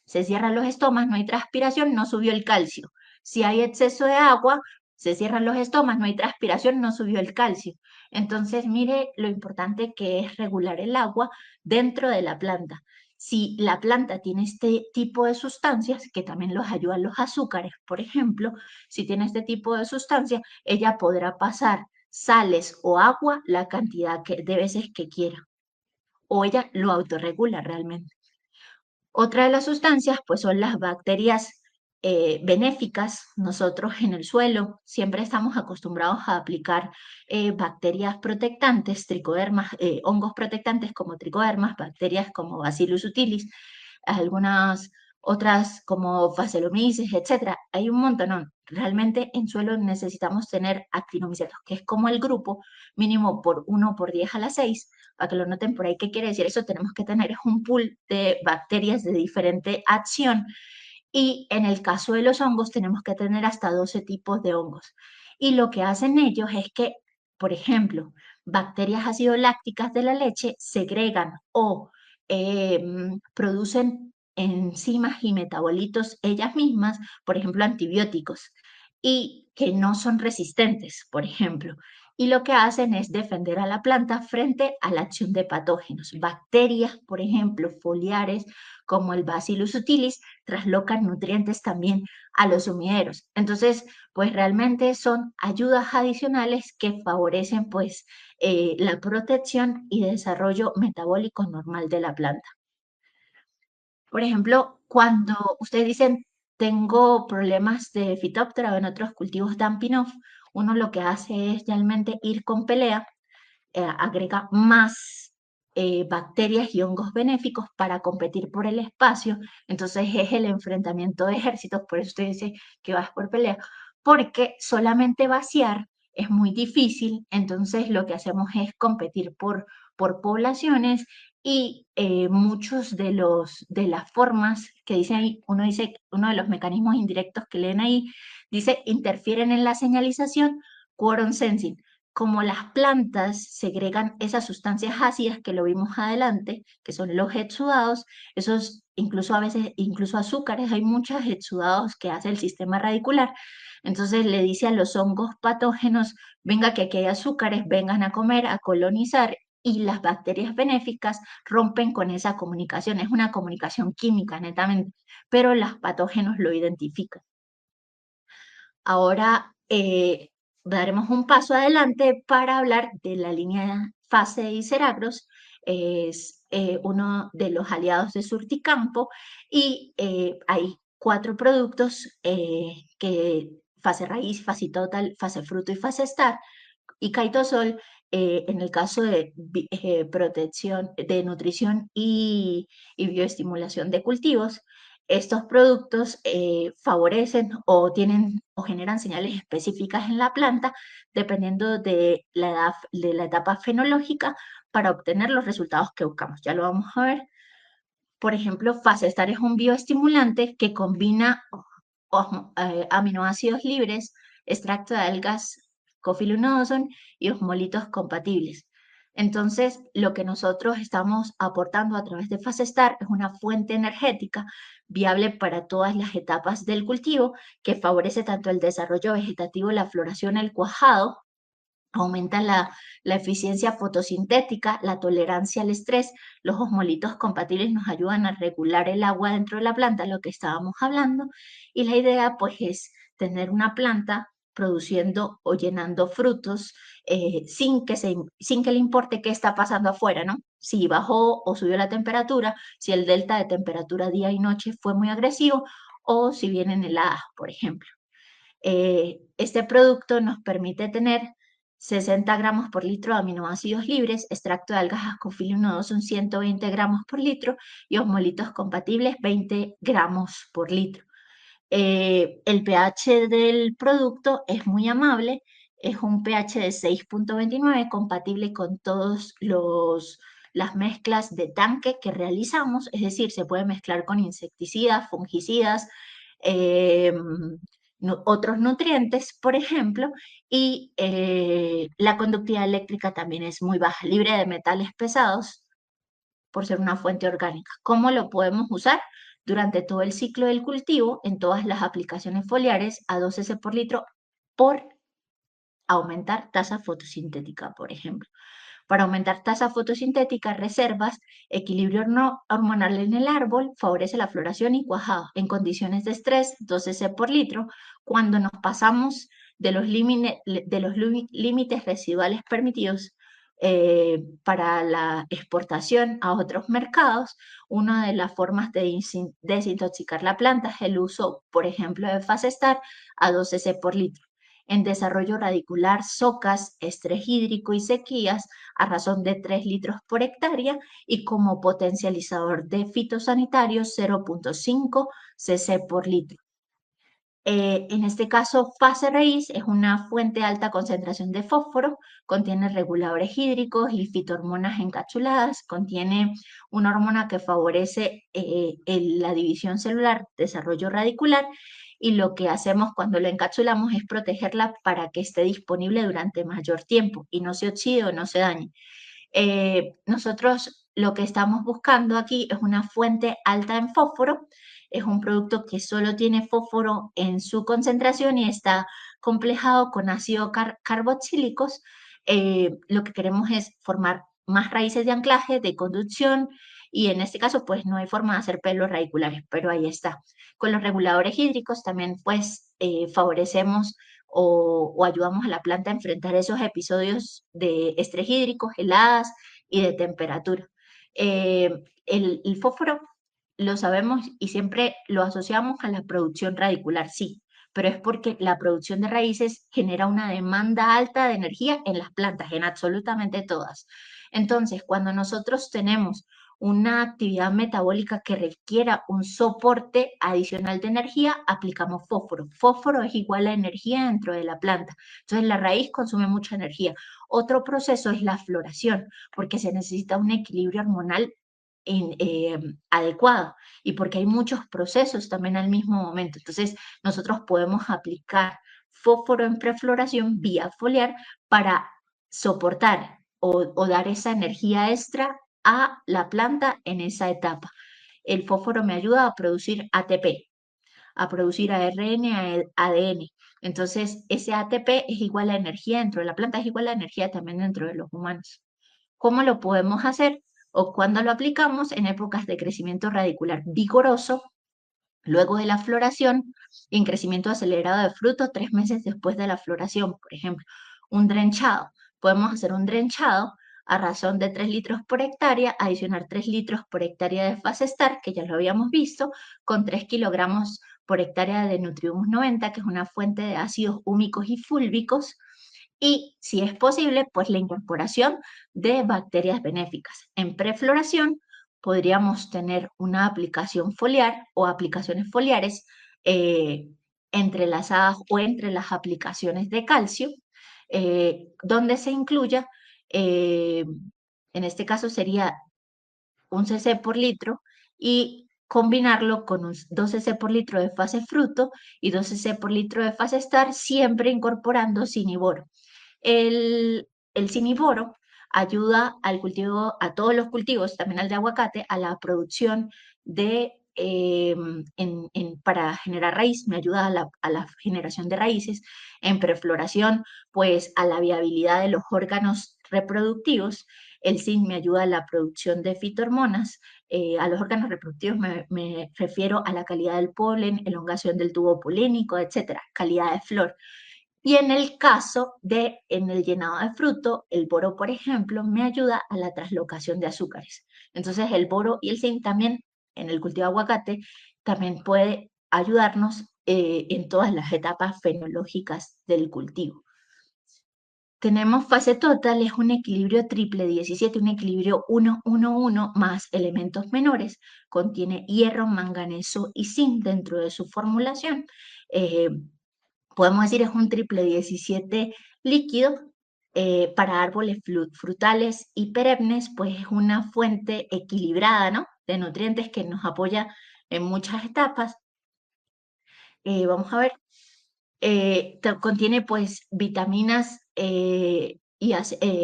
se cierran los estomas, no hay transpiración, no subió el calcio. Si hay exceso de agua, se cierran los estomas, no hay transpiración, no subió el calcio. Entonces, mire lo importante que es regular el agua dentro de la planta. Si la planta tiene este tipo de sustancias, que también los ayudan los azúcares, por ejemplo, si tiene este tipo de sustancias, ella podrá pasar sales o agua la cantidad de veces que quiera. O ella lo autorregula realmente. Otra de las sustancias, pues son las bacterias benéficas. Nosotros en el suelo siempre estamos acostumbrados a aplicar bacterias protectantes, tricodermas, hongos protectantes como tricodermas, bacterias como Bacillus subtilis, algunas otras como Phaseolomyces, etcétera. Hay un montón. Realmente en suelo necesitamos tener actinomicetos, que es como el grupo mínimo por 1 por 10 a la 6. Para que lo noten por ahí, ¿qué quiere decir eso? Tenemos que tener un pool de bacterias de diferente acción, y en el caso de los hongos tenemos que tener hasta 12 tipos de hongos. Y lo que hacen ellos es que, por ejemplo, bacterias ácido lácticas de la leche segregan o producen enzimas y metabolitos ellas mismas, por ejemplo, antibióticos, y que no son resistentes, por ejemplo. Y lo que hacen es defender a la planta frente a la acción de patógenos. Bacterias, por ejemplo, foliares, como el Bacillus subtilis, traslocan nutrientes también a los sumideros. Entonces, pues realmente son ayudas adicionales que favorecen pues la protección y desarrollo metabólico normal de la planta. Por ejemplo, cuando ustedes dicen tengo problemas de Phytophthora o en otros cultivos Dampinoff, uno lo que hace es realmente ir con pelea, agrega más bacterias y hongos benéficos para competir por el espacio. Entonces es el enfrentamiento de ejércitos, por eso usted dice que vas por pelea, porque solamente vaciar es muy difícil. Entonces lo que hacemos es competir por poblaciones, y muchos de las formas que dice ahí, uno de los mecanismos indirectos que leen ahí, dice interfieren en la señalización, quorum sensing. Como las plantas segregan esas sustancias ácidas que lo vimos adelante, que son los exudados, esos incluso a veces, incluso azúcares, hay muchos exudados que hace el sistema radicular. Entonces le dice a los hongos patógenos, venga que aquí hay azúcares, vengan a comer, a colonizar, y las bacterias benéficas rompen con esa comunicación. Es una comunicación química netamente, pero los patógenos lo identifican. Ahora daremos un paso adelante para hablar de la línea Fase y Ceragros. Es uno de los aliados de Surticampo, y hay 4 productos que fase raíz, fase total, fase fruto y fase star, y Caitosol, en el caso de protección, de nutrición y bioestimulación de cultivos. Estos productos favorecen o tienen o generan señales específicas en la planta dependiendo de la etapa fenológica para obtener los resultados que buscamos. Ya lo vamos a ver. Por ejemplo, Fasestar es un bioestimulante que combina aminoácidos libres, extracto de algas Coffee y osmolitos compatibles. Entonces, lo que nosotros estamos aportando a través de Fasestar es una fuente energética viable para todas las etapas del cultivo, que favorece tanto el desarrollo vegetativo, la floración, el cuajado, aumenta la eficiencia fotosintética, la tolerancia al estrés. Los osmolitos compatibles nos ayudan a regular el agua dentro de la planta, lo que estábamos hablando, y la idea pues es tener una planta produciendo o llenando frutos sin que le importe qué está pasando afuera, ¿no? Si bajó o subió la temperatura, si el delta de temperatura día y noche fue muy agresivo, o si vienen heladas, por ejemplo. Este producto nos permite tener 60 gramos por litro de aminoácidos libres, extracto de algas Ascophyllum nodoso son 120 gramos por litro, y osmolitos compatibles 20 gramos por litro. El pH del producto es muy amable, es un pH de 6.29, compatible con todas las mezclas de tanque que realizamos, es decir, se puede mezclar con insecticidas, fungicidas, eh, otros nutrientes, por ejemplo, y la conductividad eléctrica también es muy baja, libre de metales pesados por ser una fuente orgánica. ¿Cómo lo podemos usar? Durante todo el ciclo del cultivo, en todas las aplicaciones foliares, a 2 cc por litro, por aumentar tasa fotosintética, por ejemplo. Para aumentar tasa fotosintética, reservas, equilibrio hormonal en el árbol, favorece la floración y cuajado. En condiciones de estrés, 2 cc por litro. Cuando nos pasamos de los límites residuales permitidos para la exportación a otros mercados, una de las formas de desintoxicar la planta es el uso, por ejemplo, de Fasestar a 2 cc por litro. En desarrollo radicular, socas, estrés hídrico y sequías a razón de 3 litros por hectárea y como potencializador de fitosanitarios 0,5 cc por litro. En este caso, fase raíz es una fuente de alta concentración de fósforo, contiene reguladores hídricos y fitohormonas encapsuladas, contiene una hormona que favorece la división celular, desarrollo radicular, y lo que hacemos cuando lo encapsulamos es protegerla para que esté disponible durante mayor tiempo y no se oxide o no se dañe. Nosotros lo que estamos buscando aquí es una fuente alta en fósforo, es un producto que solo tiene fósforo en su concentración y está complejado con ácido carboxílicos. Lo que queremos es formar más raíces de anclaje, de conducción, y en este caso pues no hay forma de hacer pelos radiculares, pero ahí está. Con los reguladores hídricos también pues favorecemos o ayudamos a la planta a enfrentar esos episodios de estrés hídrico, heladas y de temperatura. El fósforo lo sabemos y siempre lo asociamos a la producción radicular, sí, pero es porque la producción de raíces genera una demanda alta de energía en las plantas, en absolutamente todas. Entonces, cuando nosotros tenemos una actividad metabólica que requiera un soporte adicional de energía, aplicamos fósforo. Fósforo es igual a energía dentro de la planta. Entonces, la raíz consume mucha energía. Otro proceso es la floración, porque se necesita un equilibrio hormonal adecuado y porque hay muchos procesos también al mismo momento. Entonces, nosotros podemos aplicar fósforo en prefloración vía foliar para soportar o dar esa energía extra a la planta en esa etapa. El fósforo me ayuda a producir ATP, a producir ARN, ADN. Entonces, ese ATP es igual a energía dentro de la planta, es igual a energía también dentro de los humanos. ¿Cómo lo podemos hacer? O cuando lo aplicamos en épocas de crecimiento radicular vigoroso, luego de la floración y en crecimiento acelerado de fruto 3 meses después de la floración, por ejemplo. Un drenchado. Podemos hacer un drenchado a razón de 3 litros por hectárea, adicionar 3 litros por hectárea de fase Star, que ya lo habíamos visto, con 3 kilogramos por hectárea de Nutrihumus 90, que es una fuente de ácidos húmicos y fúlbicos, y si es posible, pues la incorporación de bacterias benéficas. En prefloración podríamos tener una aplicación foliar o aplicaciones foliares entrelazadas o entre las aplicaciones de calcio, donde se incluya, en este caso sería un cc por litro y combinarlo con 2 cc por litro de fase fruto y 2 cc por litro de fase Star, siempre incorporando ciniboro. El ciniboro ayuda al cultivo, a todos los cultivos, también al de aguacate, a la producción de, para generar raíz, me ayuda a la generación de raíces, en prefloración, pues a la viabilidad de los órganos reproductivos. El zinc me ayuda a la producción de fitohormonas. A los órganos reproductivos me refiero a la calidad del polen, elongación del tubo polénico, etcétera, calidad de flor. Y en el caso en el llenado de fruto, el boro, por ejemplo, me ayuda a la translocación de azúcares. Entonces, el boro y el zinc también, en el cultivo de aguacate, también puede ayudarnos en todas las etapas fenológicas del cultivo. Tenemos fase total, es un equilibrio triple 17, un equilibrio 1-1-1 más elementos menores. Contiene hierro, manganeso y zinc dentro de su formulación. Podemos decir es un triple 17 líquido. Para árboles frutales y perennes, pues es una fuente equilibrada, ¿no?, de nutrientes que nos apoya en muchas etapas. Vamos a ver. Contiene pues vitaminas y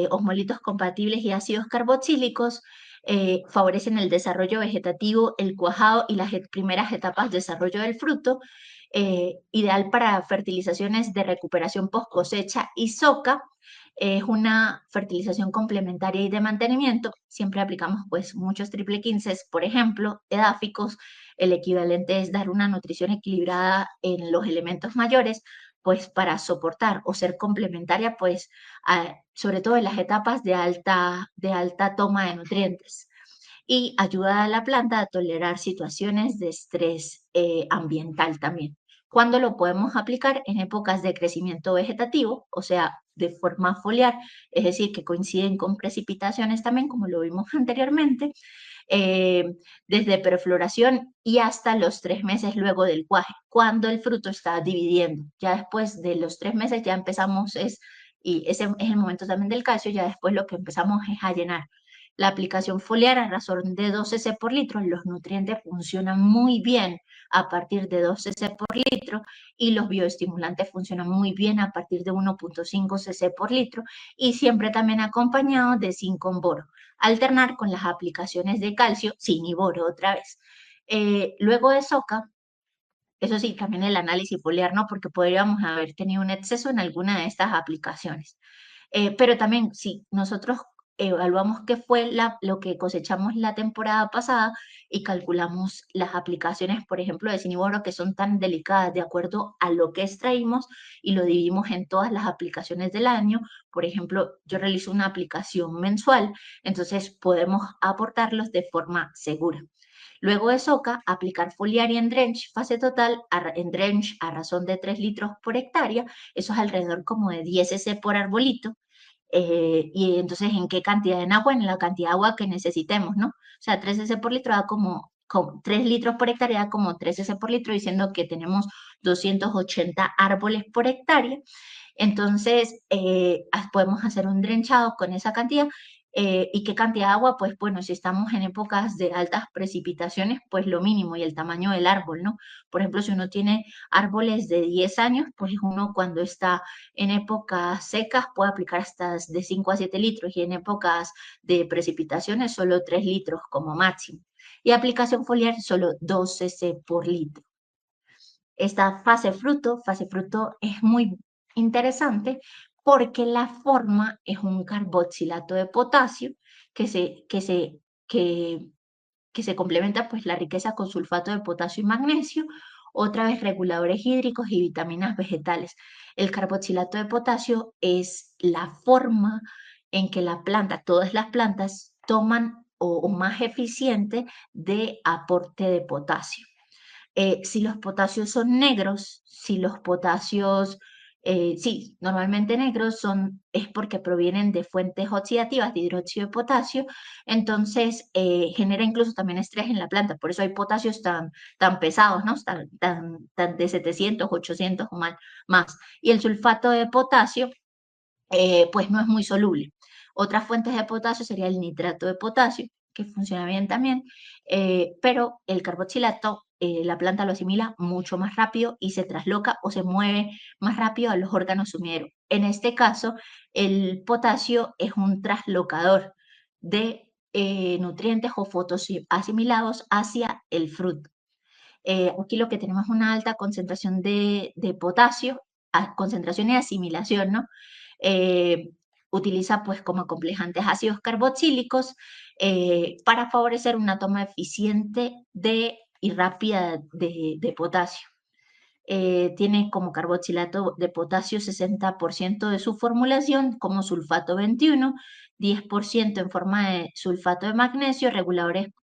osmolitos compatibles y ácidos carboxílicos, favorecen el desarrollo vegetativo, el cuajado y las primeras etapas de desarrollo del fruto, ideal para fertilizaciones de recuperación post cosecha y soca. Es una fertilización complementaria y de mantenimiento. Siempre aplicamos pues muchos triple 15, por ejemplo, edáficos. El equivalente es dar una nutrición equilibrada en los elementos mayores, pues para soportar o ser complementaria, pues sobre todo en las etapas de alta toma de nutrientes. Y ayuda a la planta a tolerar situaciones de estrés ambiental también. ¿Cuándo lo podemos aplicar? En épocas de crecimiento vegetativo, o sea, de forma foliar, es decir, que coinciden con precipitaciones también, como lo vimos anteriormente, eh, desde prefloración y hasta los 3 meses luego del cuaje, cuando el fruto está dividiendo. Ya después de los 3 meses ya empezamos, y ese es el momento también del calcio, ya después lo que empezamos es a llenar. La aplicación foliar a razón de 2 cc por litro, los nutrientes funcionan muy bien a partir de 2 cc por litro y los bioestimulantes funcionan muy bien a partir de 1.5 cc por litro y siempre también acompañados de zinc con boro. Alternar con las aplicaciones de calcio sin y boro otra vez. Luego de soca, eso sí, también el análisis foliar, ¿no? Porque podríamos haber tenido un exceso en alguna de estas aplicaciones. Pero también, si nosotros evaluamos qué fue lo que cosechamos la temporada pasada y calculamos las aplicaciones, por ejemplo, de ciniboro, que son tan delicadas de acuerdo a lo que extraímos y lo dividimos en todas las aplicaciones del año. Por ejemplo, yo realizo una aplicación mensual, entonces podemos aportarlos de forma segura. Luego de soca, aplicar foliar y en drench, fase total, en drench a razón de 3 litros por hectárea, eso es alrededor como de 10 cc por arbolito, y entonces, ¿en qué cantidad de agua? En la cantidad de agua que necesitemos, ¿no? O sea, 3 cc por litro da como 3 litros por hectárea, da como 3 cc por litro, diciendo que tenemos 280 árboles por hectárea. Entonces, podemos hacer un drenchado con esa cantidad. ¿Y qué cantidad de agua? Pues bueno, si estamos en épocas de altas precipitaciones, pues lo mínimo y el tamaño del árbol, ¿no? Por ejemplo, si uno tiene árboles de 10 años, pues uno cuando está en épocas secas puede aplicar hasta de 5 a 7 litros y en épocas de precipitaciones solo 3 litros como máximo. Y aplicación foliar solo 2 cc por litro. Esta fase fruto es muy interesante porque la forma es un carboxilato de potasio que se, que se, que, que se complementa pues la riqueza con sulfato de potasio y magnesio, otra vez reguladores hídricos y vitaminas vegetales. El carboxilato de potasio es la forma en que la planta, todas las plantas toman o más eficiente de aporte de potasio. Si los potasios son negros, si los potasios, sí, normalmente negros es porque provienen de fuentes oxidativas de hidróxido de potasio, entonces genera incluso también estrés en la planta, por eso hay potasios tan pesados, ¿no? Tan de 700, 800 o más. Y el sulfato de potasio pues no es muy soluble. Otras fuentes de potasio sería el nitrato de potasio, que funciona bien también, pero el carboxilato, la planta lo asimila mucho más rápido y se trasloca o se mueve más rápido a los órganos sumideros. En este caso, el potasio es un traslocador de nutrientes o fotoasimilados hacia el fruto. Aquí lo que tenemos es una alta concentración de potasio, concentración y asimilación, ¿no? Eh, Utiliza pues como complejantes ácidos carboxílicos para favorecer una toma eficiente y rápida de potasio. Tiene como carboxilato de potasio 60% de su formulación, como sulfato 21, 10% en forma de sulfato de magnesio, reguladores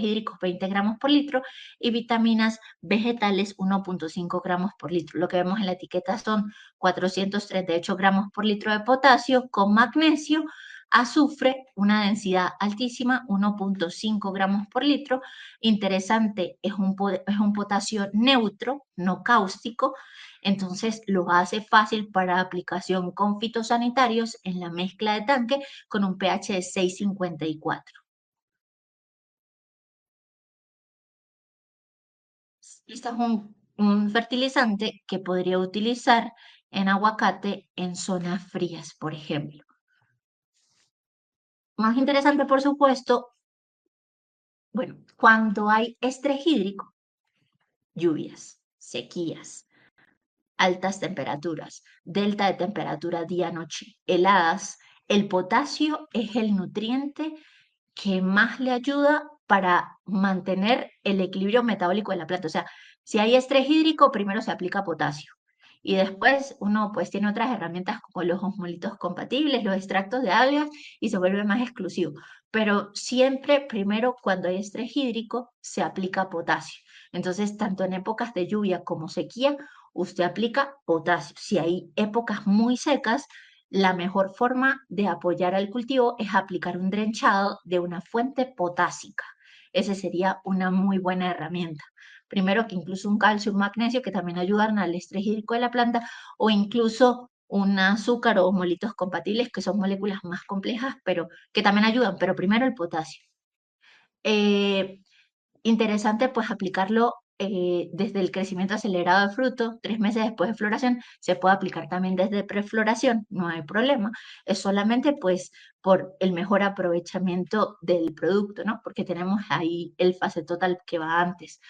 hídricos 20 gramos por litro y vitaminas vegetales 1.5 gramos por litro. Lo que vemos en la etiqueta son 438 gramos por litro de potasio con magnesio, azufre, una densidad altísima, 1.5 gramos por litro. Interesante, es un potasio neutro, no cáustico, entonces lo hace fácil para aplicación con fitosanitarios en la mezcla de tanque con un pH de 6,54. Este es un fertilizante que podría utilizar en aguacate en zonas frías, por ejemplo. Más interesante, por supuesto, bueno, cuando hay estrés hídrico, lluvias, sequías, altas temperaturas, delta de temperatura día-noche, heladas, el potasio es el nutriente que más le ayuda para mantener el equilibrio metabólico de la planta. O sea, si hay estrés hídrico, primero se aplica potasio. Y después uno pues tiene otras herramientas como los osmolitos compatibles, los extractos de algas y se vuelve más exclusivo. Pero siempre, primero, cuando hay estrés hídrico, se aplica potasio. Entonces, tanto en épocas de lluvia como sequía, usted aplica potasio. Si hay épocas muy secas, la mejor forma de apoyar al cultivo es aplicar un drenchado de una fuente potásica. Esa sería una muy buena herramienta. Primero que incluso un calcio, un magnesio que también ayudan al estrés hídrico de la planta o incluso un azúcar o molitos compatibles que son moléculas más complejas pero que también ayudan, pero primero el potasio. Eh, Interesante pues aplicarlo desde el crecimiento acelerado de fruto, 3 meses después de floración, se puede aplicar también desde prefloración, no hay problema, es solamente pues por el mejor aprovechamiento del producto, ¿no? Porque tenemos ahí el fase total que va antes.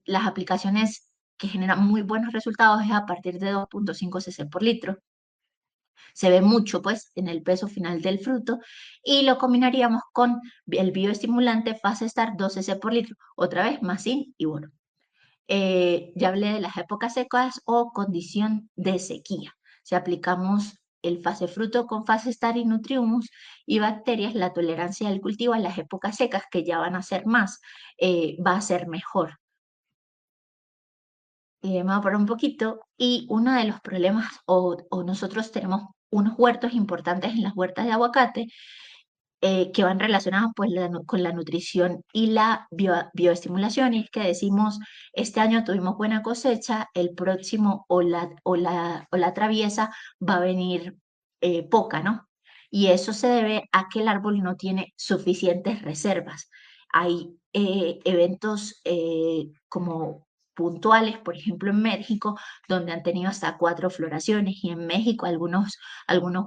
Las aplicaciones que generan muy buenos resultados es a partir de 2.5 cc por litro. Se ve mucho pues en el peso final del fruto y lo combinaríamos con el bioestimulante Fase Star 12 cc por litro, otra vez más zinc y boro. Ya hablé de las épocas secas o condición de sequía. Si aplicamos el fase fruto con fase Star y Nutrihumus y bacterias, la tolerancia del cultivo a las épocas secas, que ya van a ser más, va a ser mejor. Me voy a parar un poquito. Y uno de los problemas, o nosotros tenemos unos huertos importantes en las huertas de aguacate, que van relacionados pues con la nutrición y la bioestimulación, y es que decimos, este año tuvimos buena cosecha, el próximo o la traviesa va a venir poca, ¿no? Y eso se debe a que el árbol no tiene suficientes reservas. Hay eventos como puntuales, por ejemplo en México, donde han tenido hasta 4 floraciones, y en México algunos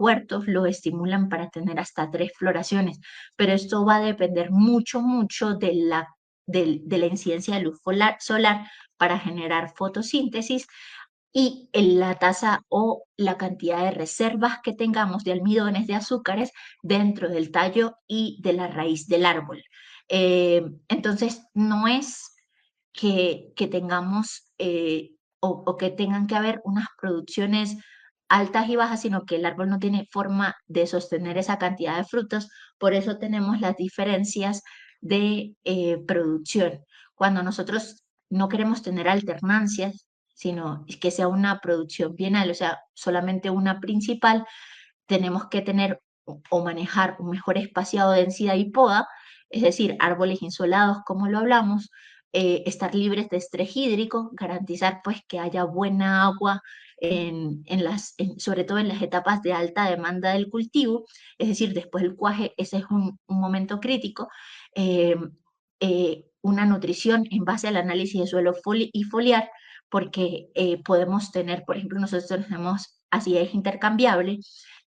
huertos lo estimulan para tener hasta 3 floraciones, pero esto va a depender mucho, mucho de la incidencia de luz solar para generar fotosíntesis y en la tasa o la cantidad de reservas que tengamos de almidones, de azúcares dentro del tallo y de la raíz del árbol. Entonces, no es que tengamos o que tengan que haber unas producciones altas y bajas, sino que el árbol no tiene forma de sostener esa cantidad de frutos, por eso tenemos las diferencias de producción. Cuando nosotros no queremos tener alternancias, sino que sea una producción bienal, o sea, solamente una principal, tenemos que tener o manejar un mejor espaciado, densidad y poda, es decir, árboles insolados, como lo hablamos, estar libres de estrés hídrico, garantizar pues que haya buena agua sobre todo en las etapas de alta demanda del cultivo, es decir, después del cuaje, ese es un momento crítico. eh, una nutrición en base al análisis de suelo y foliar, porque podemos tener, por ejemplo, nosotros tenemos acidez intercambiable,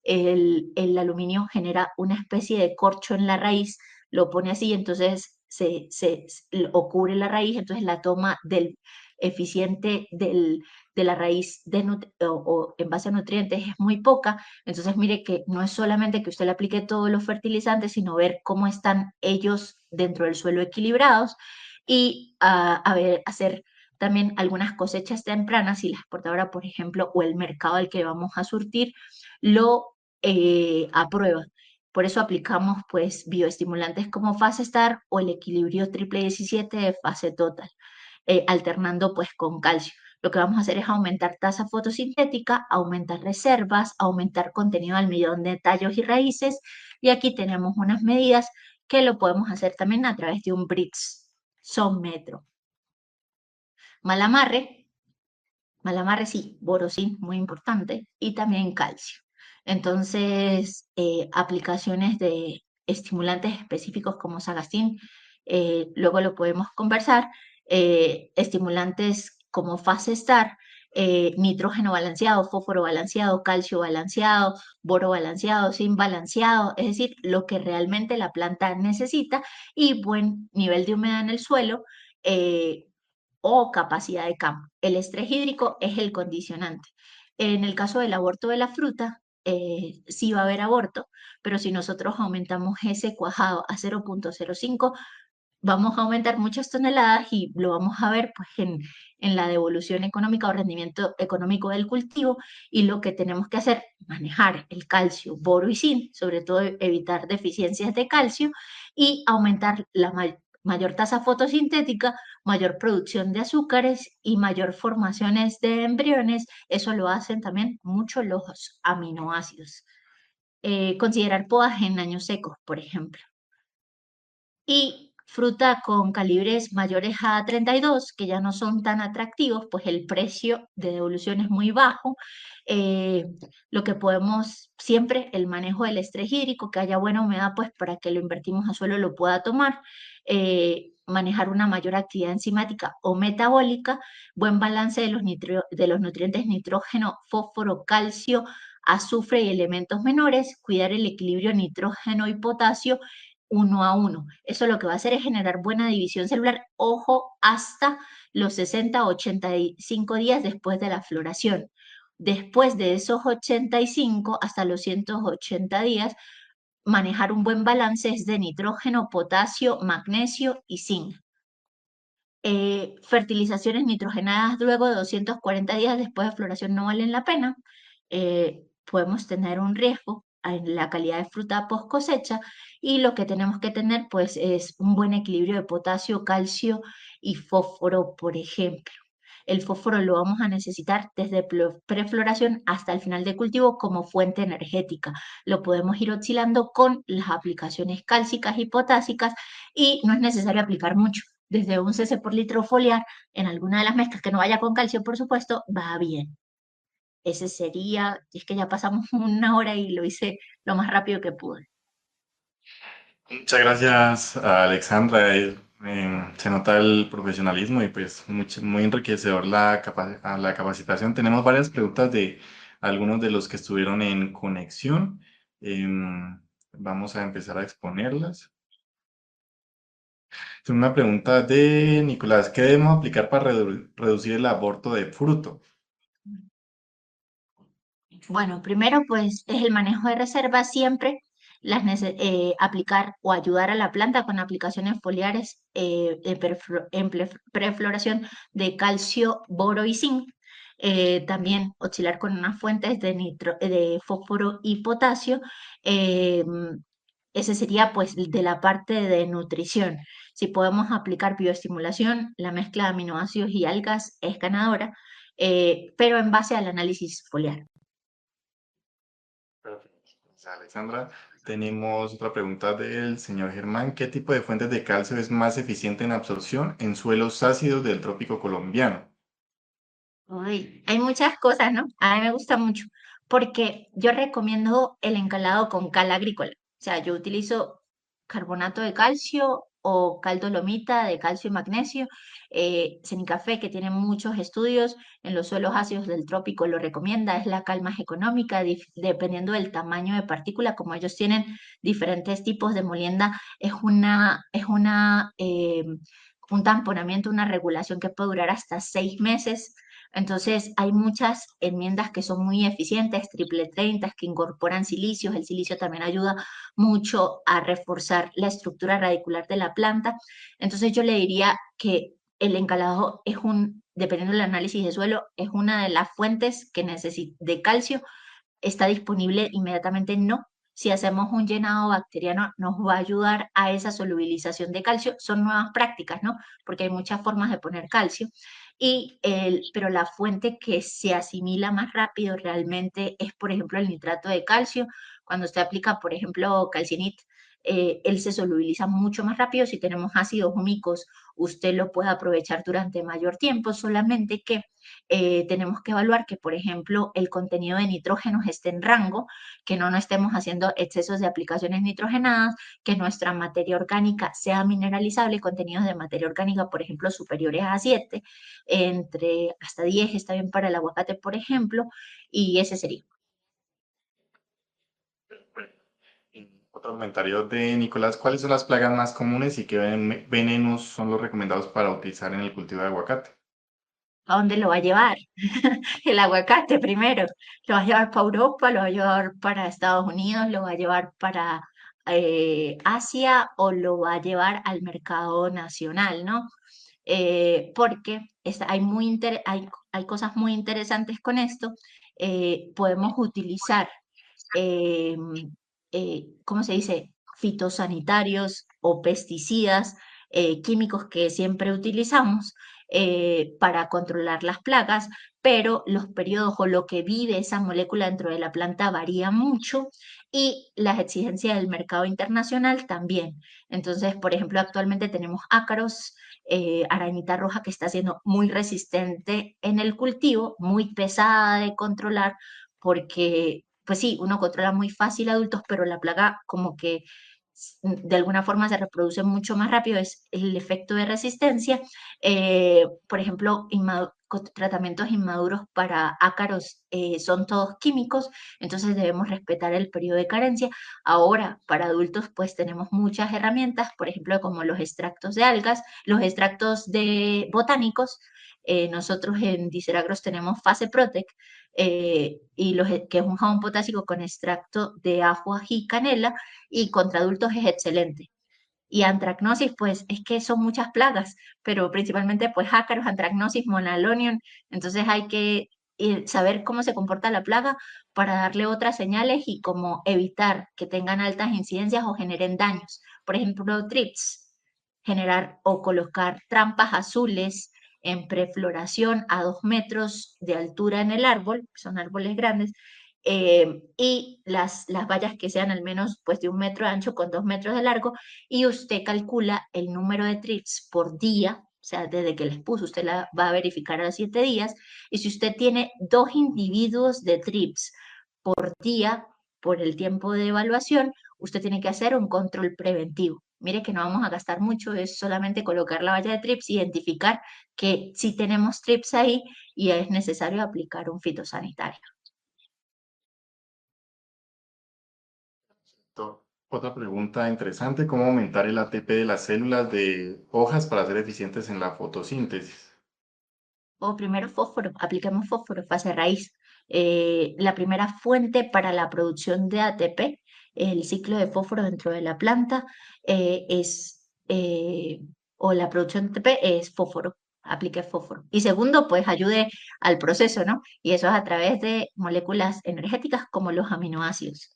el aluminio genera una especie de corcho en la raíz, lo pone así, entonces o cubre la raíz, entonces la toma del eficiente de la raíz o en base a nutrientes es muy poca. Entonces mire que no es solamente que usted le aplique todos los fertilizantes, sino ver cómo están ellos dentro del suelo equilibrados y a ver, hacer también algunas cosechas tempranas si la exportadora, por ejemplo, o el mercado al que vamos a surtir lo aprueba. Por eso aplicamos pues bioestimulantes como Fase Star o el equilibrio triple 17 de fase total, alternando pues con calcio. Lo que vamos a hacer es aumentar tasa fotosintética, aumentar reservas, aumentar contenido de almidón de tallos y raíces, y aquí tenemos unas medidas que lo podemos hacer también a través de un Brix son metro. Malamarre, malamarre sí, borosin, muy importante, y también calcio. Entonces, aplicaciones de estimulantes específicos como Sagastin, luego lo podemos conversar, estimulantes como Fase Star, nitrógeno balanceado, fósforo balanceado, calcio balanceado, boro balanceado, zinc balanceado, es decir, lo que realmente la planta necesita, y buen nivel de humedad en el suelo, o capacidad de campo. El estrés hídrico es el condicionante. En el caso del aborto de la fruta, sí va a haber aborto, pero si nosotros aumentamos ese cuajado a 0.05, vamos a aumentar muchas toneladas y lo vamos a ver pues en la devolución económica o rendimiento económico del cultivo, y lo que tenemos que hacer, manejar el calcio, boro y zinc, sobre todo evitar deficiencias de calcio y aumentar la mayor tasa fotosintética, mayor producción de azúcares y mayor formaciones de embriones. Eso lo hacen también mucho los aminoácidos. Considerar podas en años secos, por ejemplo. Y fruta con calibres mayores a 32, que ya no son tan atractivos, pues el precio de devolución es muy bajo. Eh, lo que podemos siempre, el manejo del estrés hídrico, que haya buena humedad, pues para que lo invertimos a suelo lo pueda tomar. Manejar una mayor actividad enzimática o metabólica, buen balance de de los nutrientes nitrógeno, fósforo, calcio, azufre y elementos menores, cuidar el equilibrio nitrógeno y potasio 1 a 1. Eso lo que va a hacer es generar buena división celular, ojo, hasta los 60 o 85 días después de la floración. Después de esos 85 hasta los 180 días, manejar un buen balance es de nitrógeno, potasio, magnesio y zinc. Fertilizaciones nitrogenadas luego de 240 días después de floración no valen la pena. Podemos tener un riesgo en la calidad de fruta post cosecha, y lo que tenemos que tener pues es un buen equilibrio de potasio, calcio y fósforo, por ejemplo. El fósforo lo vamos a necesitar desde prefloración hasta el final de cultivo como fuente energética. Lo podemos ir oscilando con las aplicaciones cálcicas y potásicas, y no es necesario aplicar mucho. Desde un cc por litro foliar en alguna de las mezclas que no vaya con calcio, por supuesto, va bien. Ese sería, es que ya pasamos 1 hora y lo hice lo más rápido que pude. Muchas gracias a Alexandra. Se nota el profesionalismo y pues muy enriquecedor la capacitación. Tenemos varias preguntas de algunos de los que estuvieron en conexión. Vamos a empezar a exponerlas. Es una pregunta de Nicolás. ¿Qué debemos aplicar para reducir el aborto de fruto? Bueno, primero pues es el manejo de reservas siempre, aplicar o ayudar a la planta con aplicaciones foliares en prefloración de calcio, boro y zinc. También oscilar con unas fuentes de fósforo y potasio. eh, Ese sería pues de la parte de nutrición. Si podemos aplicar bioestimulación, la mezcla de aminoácidos y algas es ganadora, pero en base al análisis foliar. Perfecto. Gracias, Alexandra. Tenemos otra pregunta del señor Germán. ¿Qué tipo de fuentes de calcio es más eficiente en absorción en suelos ácidos del trópico colombiano? Uy, hay muchas cosas, ¿no? A mí me gusta mucho porque yo recomiendo el encalado con cal agrícola. O sea, yo utilizo carbonato de calcio o cal dolomita de calcio y magnesio. Cenicafé, que tiene muchos estudios en los suelos ácidos del trópico, lo recomienda. Es la cal más económica, dependiendo del tamaño de partícula. Como ellos tienen diferentes tipos de molienda, un tamponamiento, una regulación que puede durar hasta 6 meses. Entonces, hay muchas enmiendas que son muy eficientes, triple 30, que incorporan silicios. El silicio también ayuda mucho a reforzar la estructura radicular de la planta. Entonces, yo le diría que el encalado dependiendo del análisis de suelo, es una de las fuentes que de calcio. ¿Está disponible inmediatamente? No. Si hacemos un llenado bacteriano, nos va a ayudar a esa solubilización de calcio. Son nuevas prácticas, ¿no? Porque hay muchas formas de poner calcio. Pero la fuente que se asimila más rápido realmente es, por ejemplo, el nitrato de calcio. Cuando usted aplica, por ejemplo, calcinit, él se solubiliza mucho más rápido. Si tenemos ácidos húmicos, usted lo puede aprovechar durante mayor tiempo, solamente que tenemos que evaluar que, por ejemplo, el contenido de nitrógenos esté en rango, que no estemos haciendo excesos de aplicaciones nitrogenadas, que nuestra materia orgánica sea mineralizable, contenidos de materia orgánica, por ejemplo, superiores a 7, entre hasta 10 está bien para el aguacate, por ejemplo, y ese sería. Otro comentario de Nicolás. ¿Cuáles son las plagas más comunes y qué venenos son los recomendados para utilizar en el cultivo de aguacate? ¿A dónde lo va a llevar? El aguacate primero. Lo va a llevar para Europa, lo va a llevar para Estados Unidos, lo va a llevar para Asia o lo va a llevar al mercado nacional, ¿no? Porque hay cosas muy interesantes con esto. Podemos utilizar, eh, ¿cómo se dice? Fitosanitarios o pesticidas, químicos que siempre utilizamos para controlar las plagas, pero los periodos o lo que vive esa molécula dentro de la planta varía mucho y las exigencias del mercado internacional también. Entonces, por ejemplo, actualmente tenemos ácaros, arañita roja que está siendo muy resistente en el cultivo, muy pesada de controlar, porque, pues sí, uno controla muy fácil adultos, pero la plaga como que de alguna forma se reproduce mucho más rápido, es el efecto de resistencia. Por ejemplo, tratamientos inmaduros para ácaros son todos químicos, entonces debemos respetar el periodo de carencia. Ahora, para adultos, pues tenemos muchas herramientas, por ejemplo, como los extractos de algas, los extractos de botánicos. Nosotros en Diceragros tenemos Fase Protec, que es un jabón potásico con extracto de ajo, ají, canela, y contra adultos es excelente. Y antracnosis, pues es que son muchas plagas, pero principalmente pues ácaros, antracnosis, monalonion. Entonces hay que saber cómo se comporta la plaga para darle otras señales y cómo evitar que tengan altas incidencias o generen daños. Por ejemplo, trips, generar o colocar trampas azules en prefloración a 2 metros de altura en el árbol, que son árboles grandes, y las vallas que sean al menos pues de 1 metro de ancho con 2 metros de largo, y usted calcula el número de trips por día, o sea, desde que les puso, usted la va a verificar a los 7 días, y si usted tiene 2 individuos de trips por día, por el tiempo de evaluación, usted tiene que hacer un control preventivo. Mire que no vamos a gastar mucho, es solamente colocar la valla de trips, identificar que sí tenemos trips ahí y es necesario aplicar un fitosanitario. Otra pregunta interesante, ¿cómo aumentar el ATP de las células de hojas para ser eficientes en la fotosíntesis? O primero fósforo, apliquemos fósforo, fase raíz. La primera fuente para la producción de ATP, el ciclo de fósforo dentro de la planta o la producción de ATP es fósforo, aplique fósforo. Y segundo, pues ayude al proceso, ¿no? Y eso es a través de moléculas energéticas como los aminoácidos.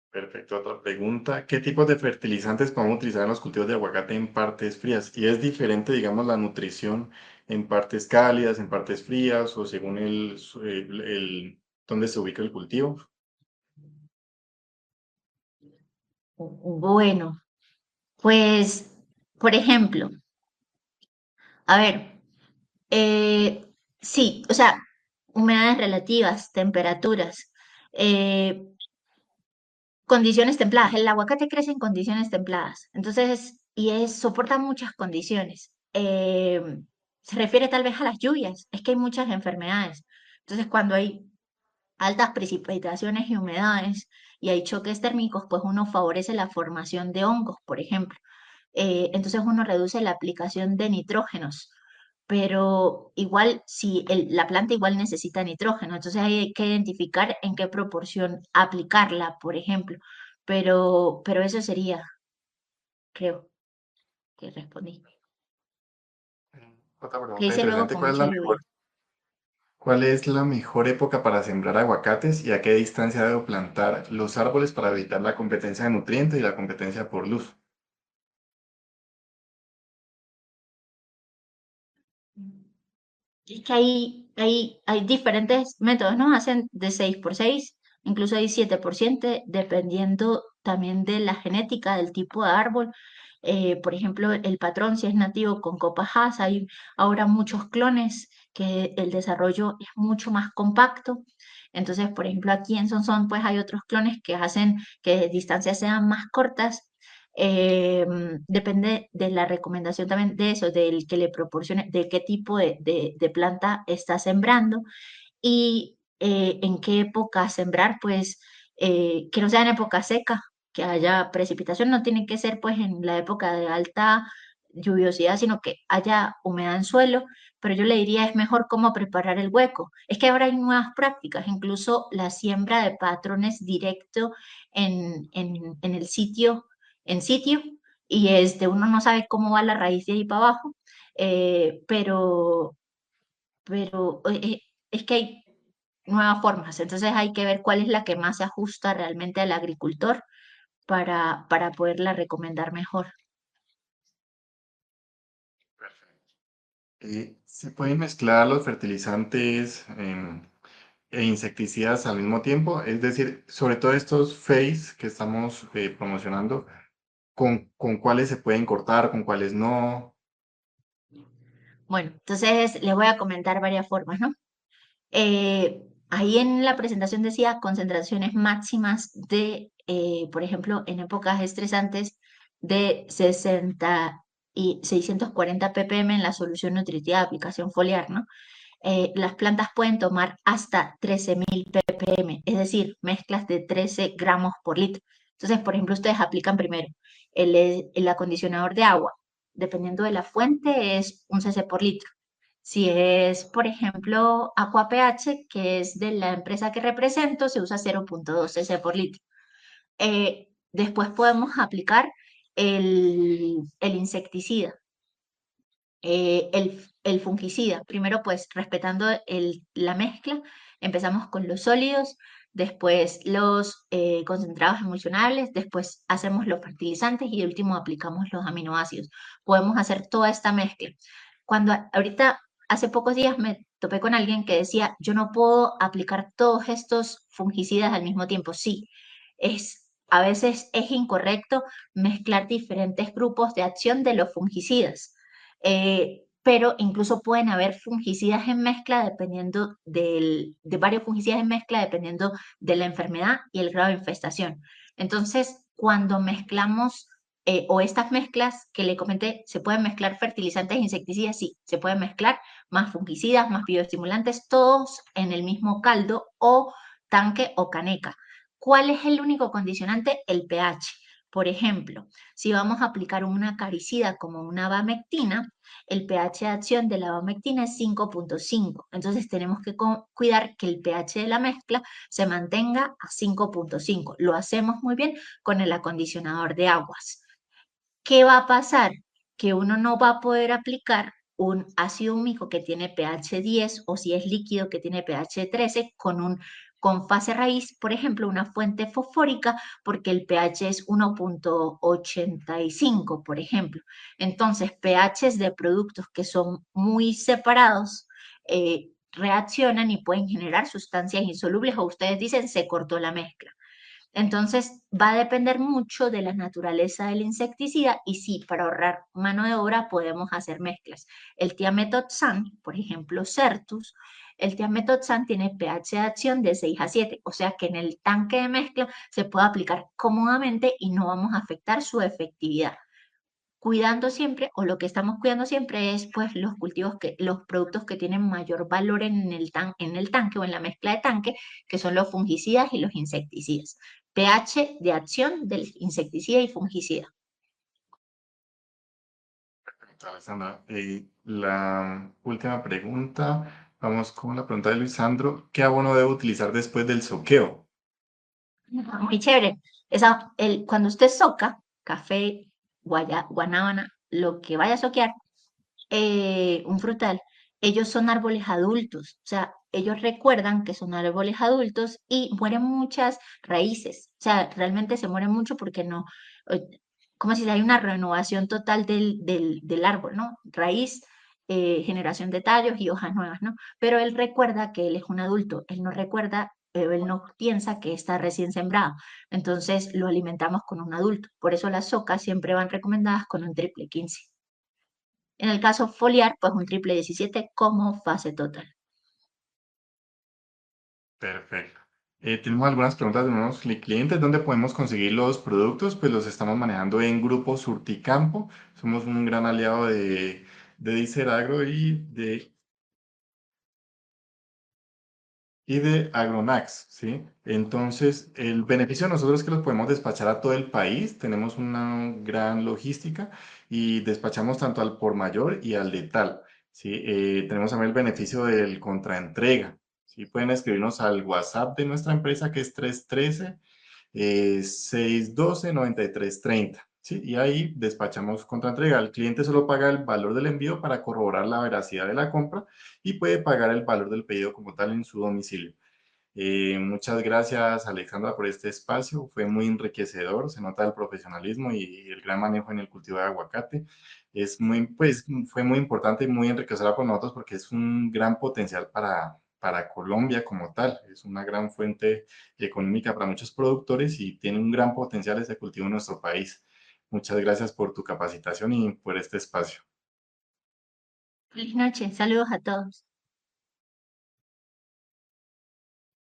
Perfecto, otra pregunta. ¿Qué tipos de fertilizantes podemos utilizar en los cultivos de aguacate en partes frías? ¿Y es diferente, digamos, la nutrición en partes cálidas, en partes frías o según dónde se ubica el cultivo? Bueno, pues, por ejemplo, a ver, sí, o sea, humedades relativas, temperaturas, eh, condiciones templadas. El aguacate crece en condiciones templadas, entonces, soporta muchas condiciones. Se refiere tal vez a las lluvias, es que hay muchas enfermedades. Entonces, cuando hay altas precipitaciones y humedades y hay choques térmicos, pues uno favorece la formación de hongos, por ejemplo. Entonces uno reduce la aplicación de nitrógenos, pero igual si la planta igual necesita nitrógeno, entonces hay que identificar en qué proporción aplicarla, por ejemplo. Pero eso sería, creo que respondí. Otra Que pregunta hice luego interesante, con mucha lluvia. ¿cuál es la mejor época para sembrar aguacates y a qué distancia debo plantar los árboles para evitar la competencia de nutrientes y la competencia por luz? Es que hay diferentes métodos, ¿no? Hacen de 6 por 6, incluso hay 7 por 7, dependiendo también de la genética, del tipo de árbol. Por ejemplo, el patrón, si es nativo con copa Hass, hay ahora muchos clones que el desarrollo es mucho más compacto. Entonces, por ejemplo, aquí en Sonsón, pues hay otros clones que hacen que distancias sean más cortas. Depende de la recomendación también de eso, del que le proporcione, de qué tipo de planta está sembrando y en qué época sembrar, pues que no sea en época seca, que haya precipitación, no tiene que ser pues en la época lluviosidad, sino que haya humedad en suelo, pero yo le diría es mejor cómo preparar el hueco. Es que ahora hay nuevas prácticas, incluso la siembra de patrones directo en el sitio, en sitio, y uno no sabe cómo va la raíz de ahí para abajo, pero es que hay nuevas formas, entonces hay que ver cuál es la que más se ajusta realmente al agricultor para poderla recomendar mejor. ¿Se pueden mezclar los fertilizantes e insecticidas al mismo tiempo? Es decir, sobre todo estos FACE que estamos promocionando, ¿con cuáles se pueden cortar, con cuáles no? Bueno, entonces les voy a comentar varias formas, ¿no? Ahí en la presentación decía concentraciones máximas de, por ejemplo, en épocas estresantes de 60 y 640 ppm en la solución nutritiva de aplicación foliar, ¿no? Las plantas pueden tomar hasta 13.000 ppm, es decir, mezclas de 13 gramos por litro. Entonces, por ejemplo, ustedes aplican primero el acondicionador de agua. Dependiendo de la fuente, es un cc por litro. Si es, por ejemplo, Aqua pH, que es de la empresa que represento, se usa 0,2 cc por litro. Después podemos aplicar el insecticida, el fungicida. Primero, pues respetando la mezcla, empezamos con los sólidos, después los concentrados emulsionales, después hacemos los fertilizantes y de último aplicamos los aminoácidos. Podemos hacer toda esta mezcla. Ahorita, hace pocos días me topé con alguien que decía, yo no puedo aplicar todos estos fungicidas al mismo tiempo. Sí, a veces es incorrecto mezclar diferentes grupos de acción de los fungicidas, pero incluso pueden haber fungicidas en mezcla de varios fungicidas en mezcla dependiendo de la enfermedad y el grado de infestación. Entonces, cuando mezclamos o estas mezclas que le comenté, se pueden mezclar fertilizantes e insecticidas, sí, se pueden mezclar más fungicidas, más bioestimulantes, todos en el mismo caldo o tanque o caneca. ¿Cuál es el único condicionante? El pH. Por ejemplo, si vamos a aplicar una acaricida como una abamectina, el pH de acción de la abamectina es 5,5. Entonces tenemos que cuidar que el pH de la mezcla se mantenga a 5,5. Lo hacemos muy bien con el acondicionador de aguas. ¿Qué va a pasar? Que uno no va a poder aplicar un ácido húmico que tiene pH 10 o si es líquido que tiene pH 13 con fase raíz, por ejemplo, una fuente fosfórica, porque el pH es 1,85, por ejemplo. Entonces, pHs de productos que son muy separados reaccionan y pueden generar sustancias insolubles o ustedes dicen se cortó la mezcla. Entonces, va a depender mucho de la naturaleza del insecticida y sí, para ahorrar mano de obra podemos hacer mezclas. El tiamethoxam, por ejemplo, Certus, el tiamethoxam tiene pH de acción de 6 a 7, o sea que en el tanque de mezcla se puede aplicar cómodamente y no vamos a afectar su efectividad. Cuidando siempre, o lo que estamos cuidando siempre es pues los productos que tienen mayor valor en el tanque o en la mezcla de tanque, que son los fungicidas y los insecticidas. pH de acción del insecticida y fungicida. Alessandra, la última pregunta, vamos con la pregunta de Luisandro. ¿Qué abono debo utilizar después del soqueo? Muy chévere. Cuando usted soca café, guanábana, lo que vaya a soquear, un frutal, ellos son árboles adultos, o sea, ellos recuerdan que son árboles adultos y mueren muchas raíces, o sea, realmente se mueren mucho porque no, eh, como si hay una renovación total del árbol, ¿no? Raíz, generación de tallos y hojas nuevas, ¿no? Pero él recuerda que él es un adulto, él no recuerda, él no piensa que está recién sembrado, entonces lo alimentamos con un adulto, por eso las socas siempre van recomendadas con un triple 15. En el caso foliar, pues un triple 17 como fase total. Perfecto. Tenemos algunas preguntas de unos clientes. ¿Dónde podemos conseguir los productos? Pues los estamos manejando en Grupo Surticampo. Somos un gran aliado de Dicer Agro y de y de Agronax, ¿sí? Entonces, el beneficio de nosotros es que los podemos despachar a todo el país, tenemos una gran logística y despachamos tanto al por mayor y al letal, ¿sí? Tenemos también el beneficio del contraentrega, ¿sí? Pueden escribirnos al WhatsApp de nuestra empresa que es 313 612-9330, ¿sí? Y ahí despachamos contra entrega. El cliente solo paga el valor del envío para corroborar la veracidad de la compra y puede pagar el valor del pedido como tal en su domicilio. Muchas gracias, Alexandra, por este espacio. Fue muy enriquecedor. Se nota el profesionalismo y el gran manejo en el cultivo de aguacate. Es muy, pues, fue muy importante y muy enriquecedora para nosotros porque es un gran potencial para Colombia como tal. Es una gran fuente económica para muchos productores y tiene un gran potencial ese cultivo en nuestro país. Muchas gracias por tu capacitación y por este espacio. Feliz noche, saludos a todos.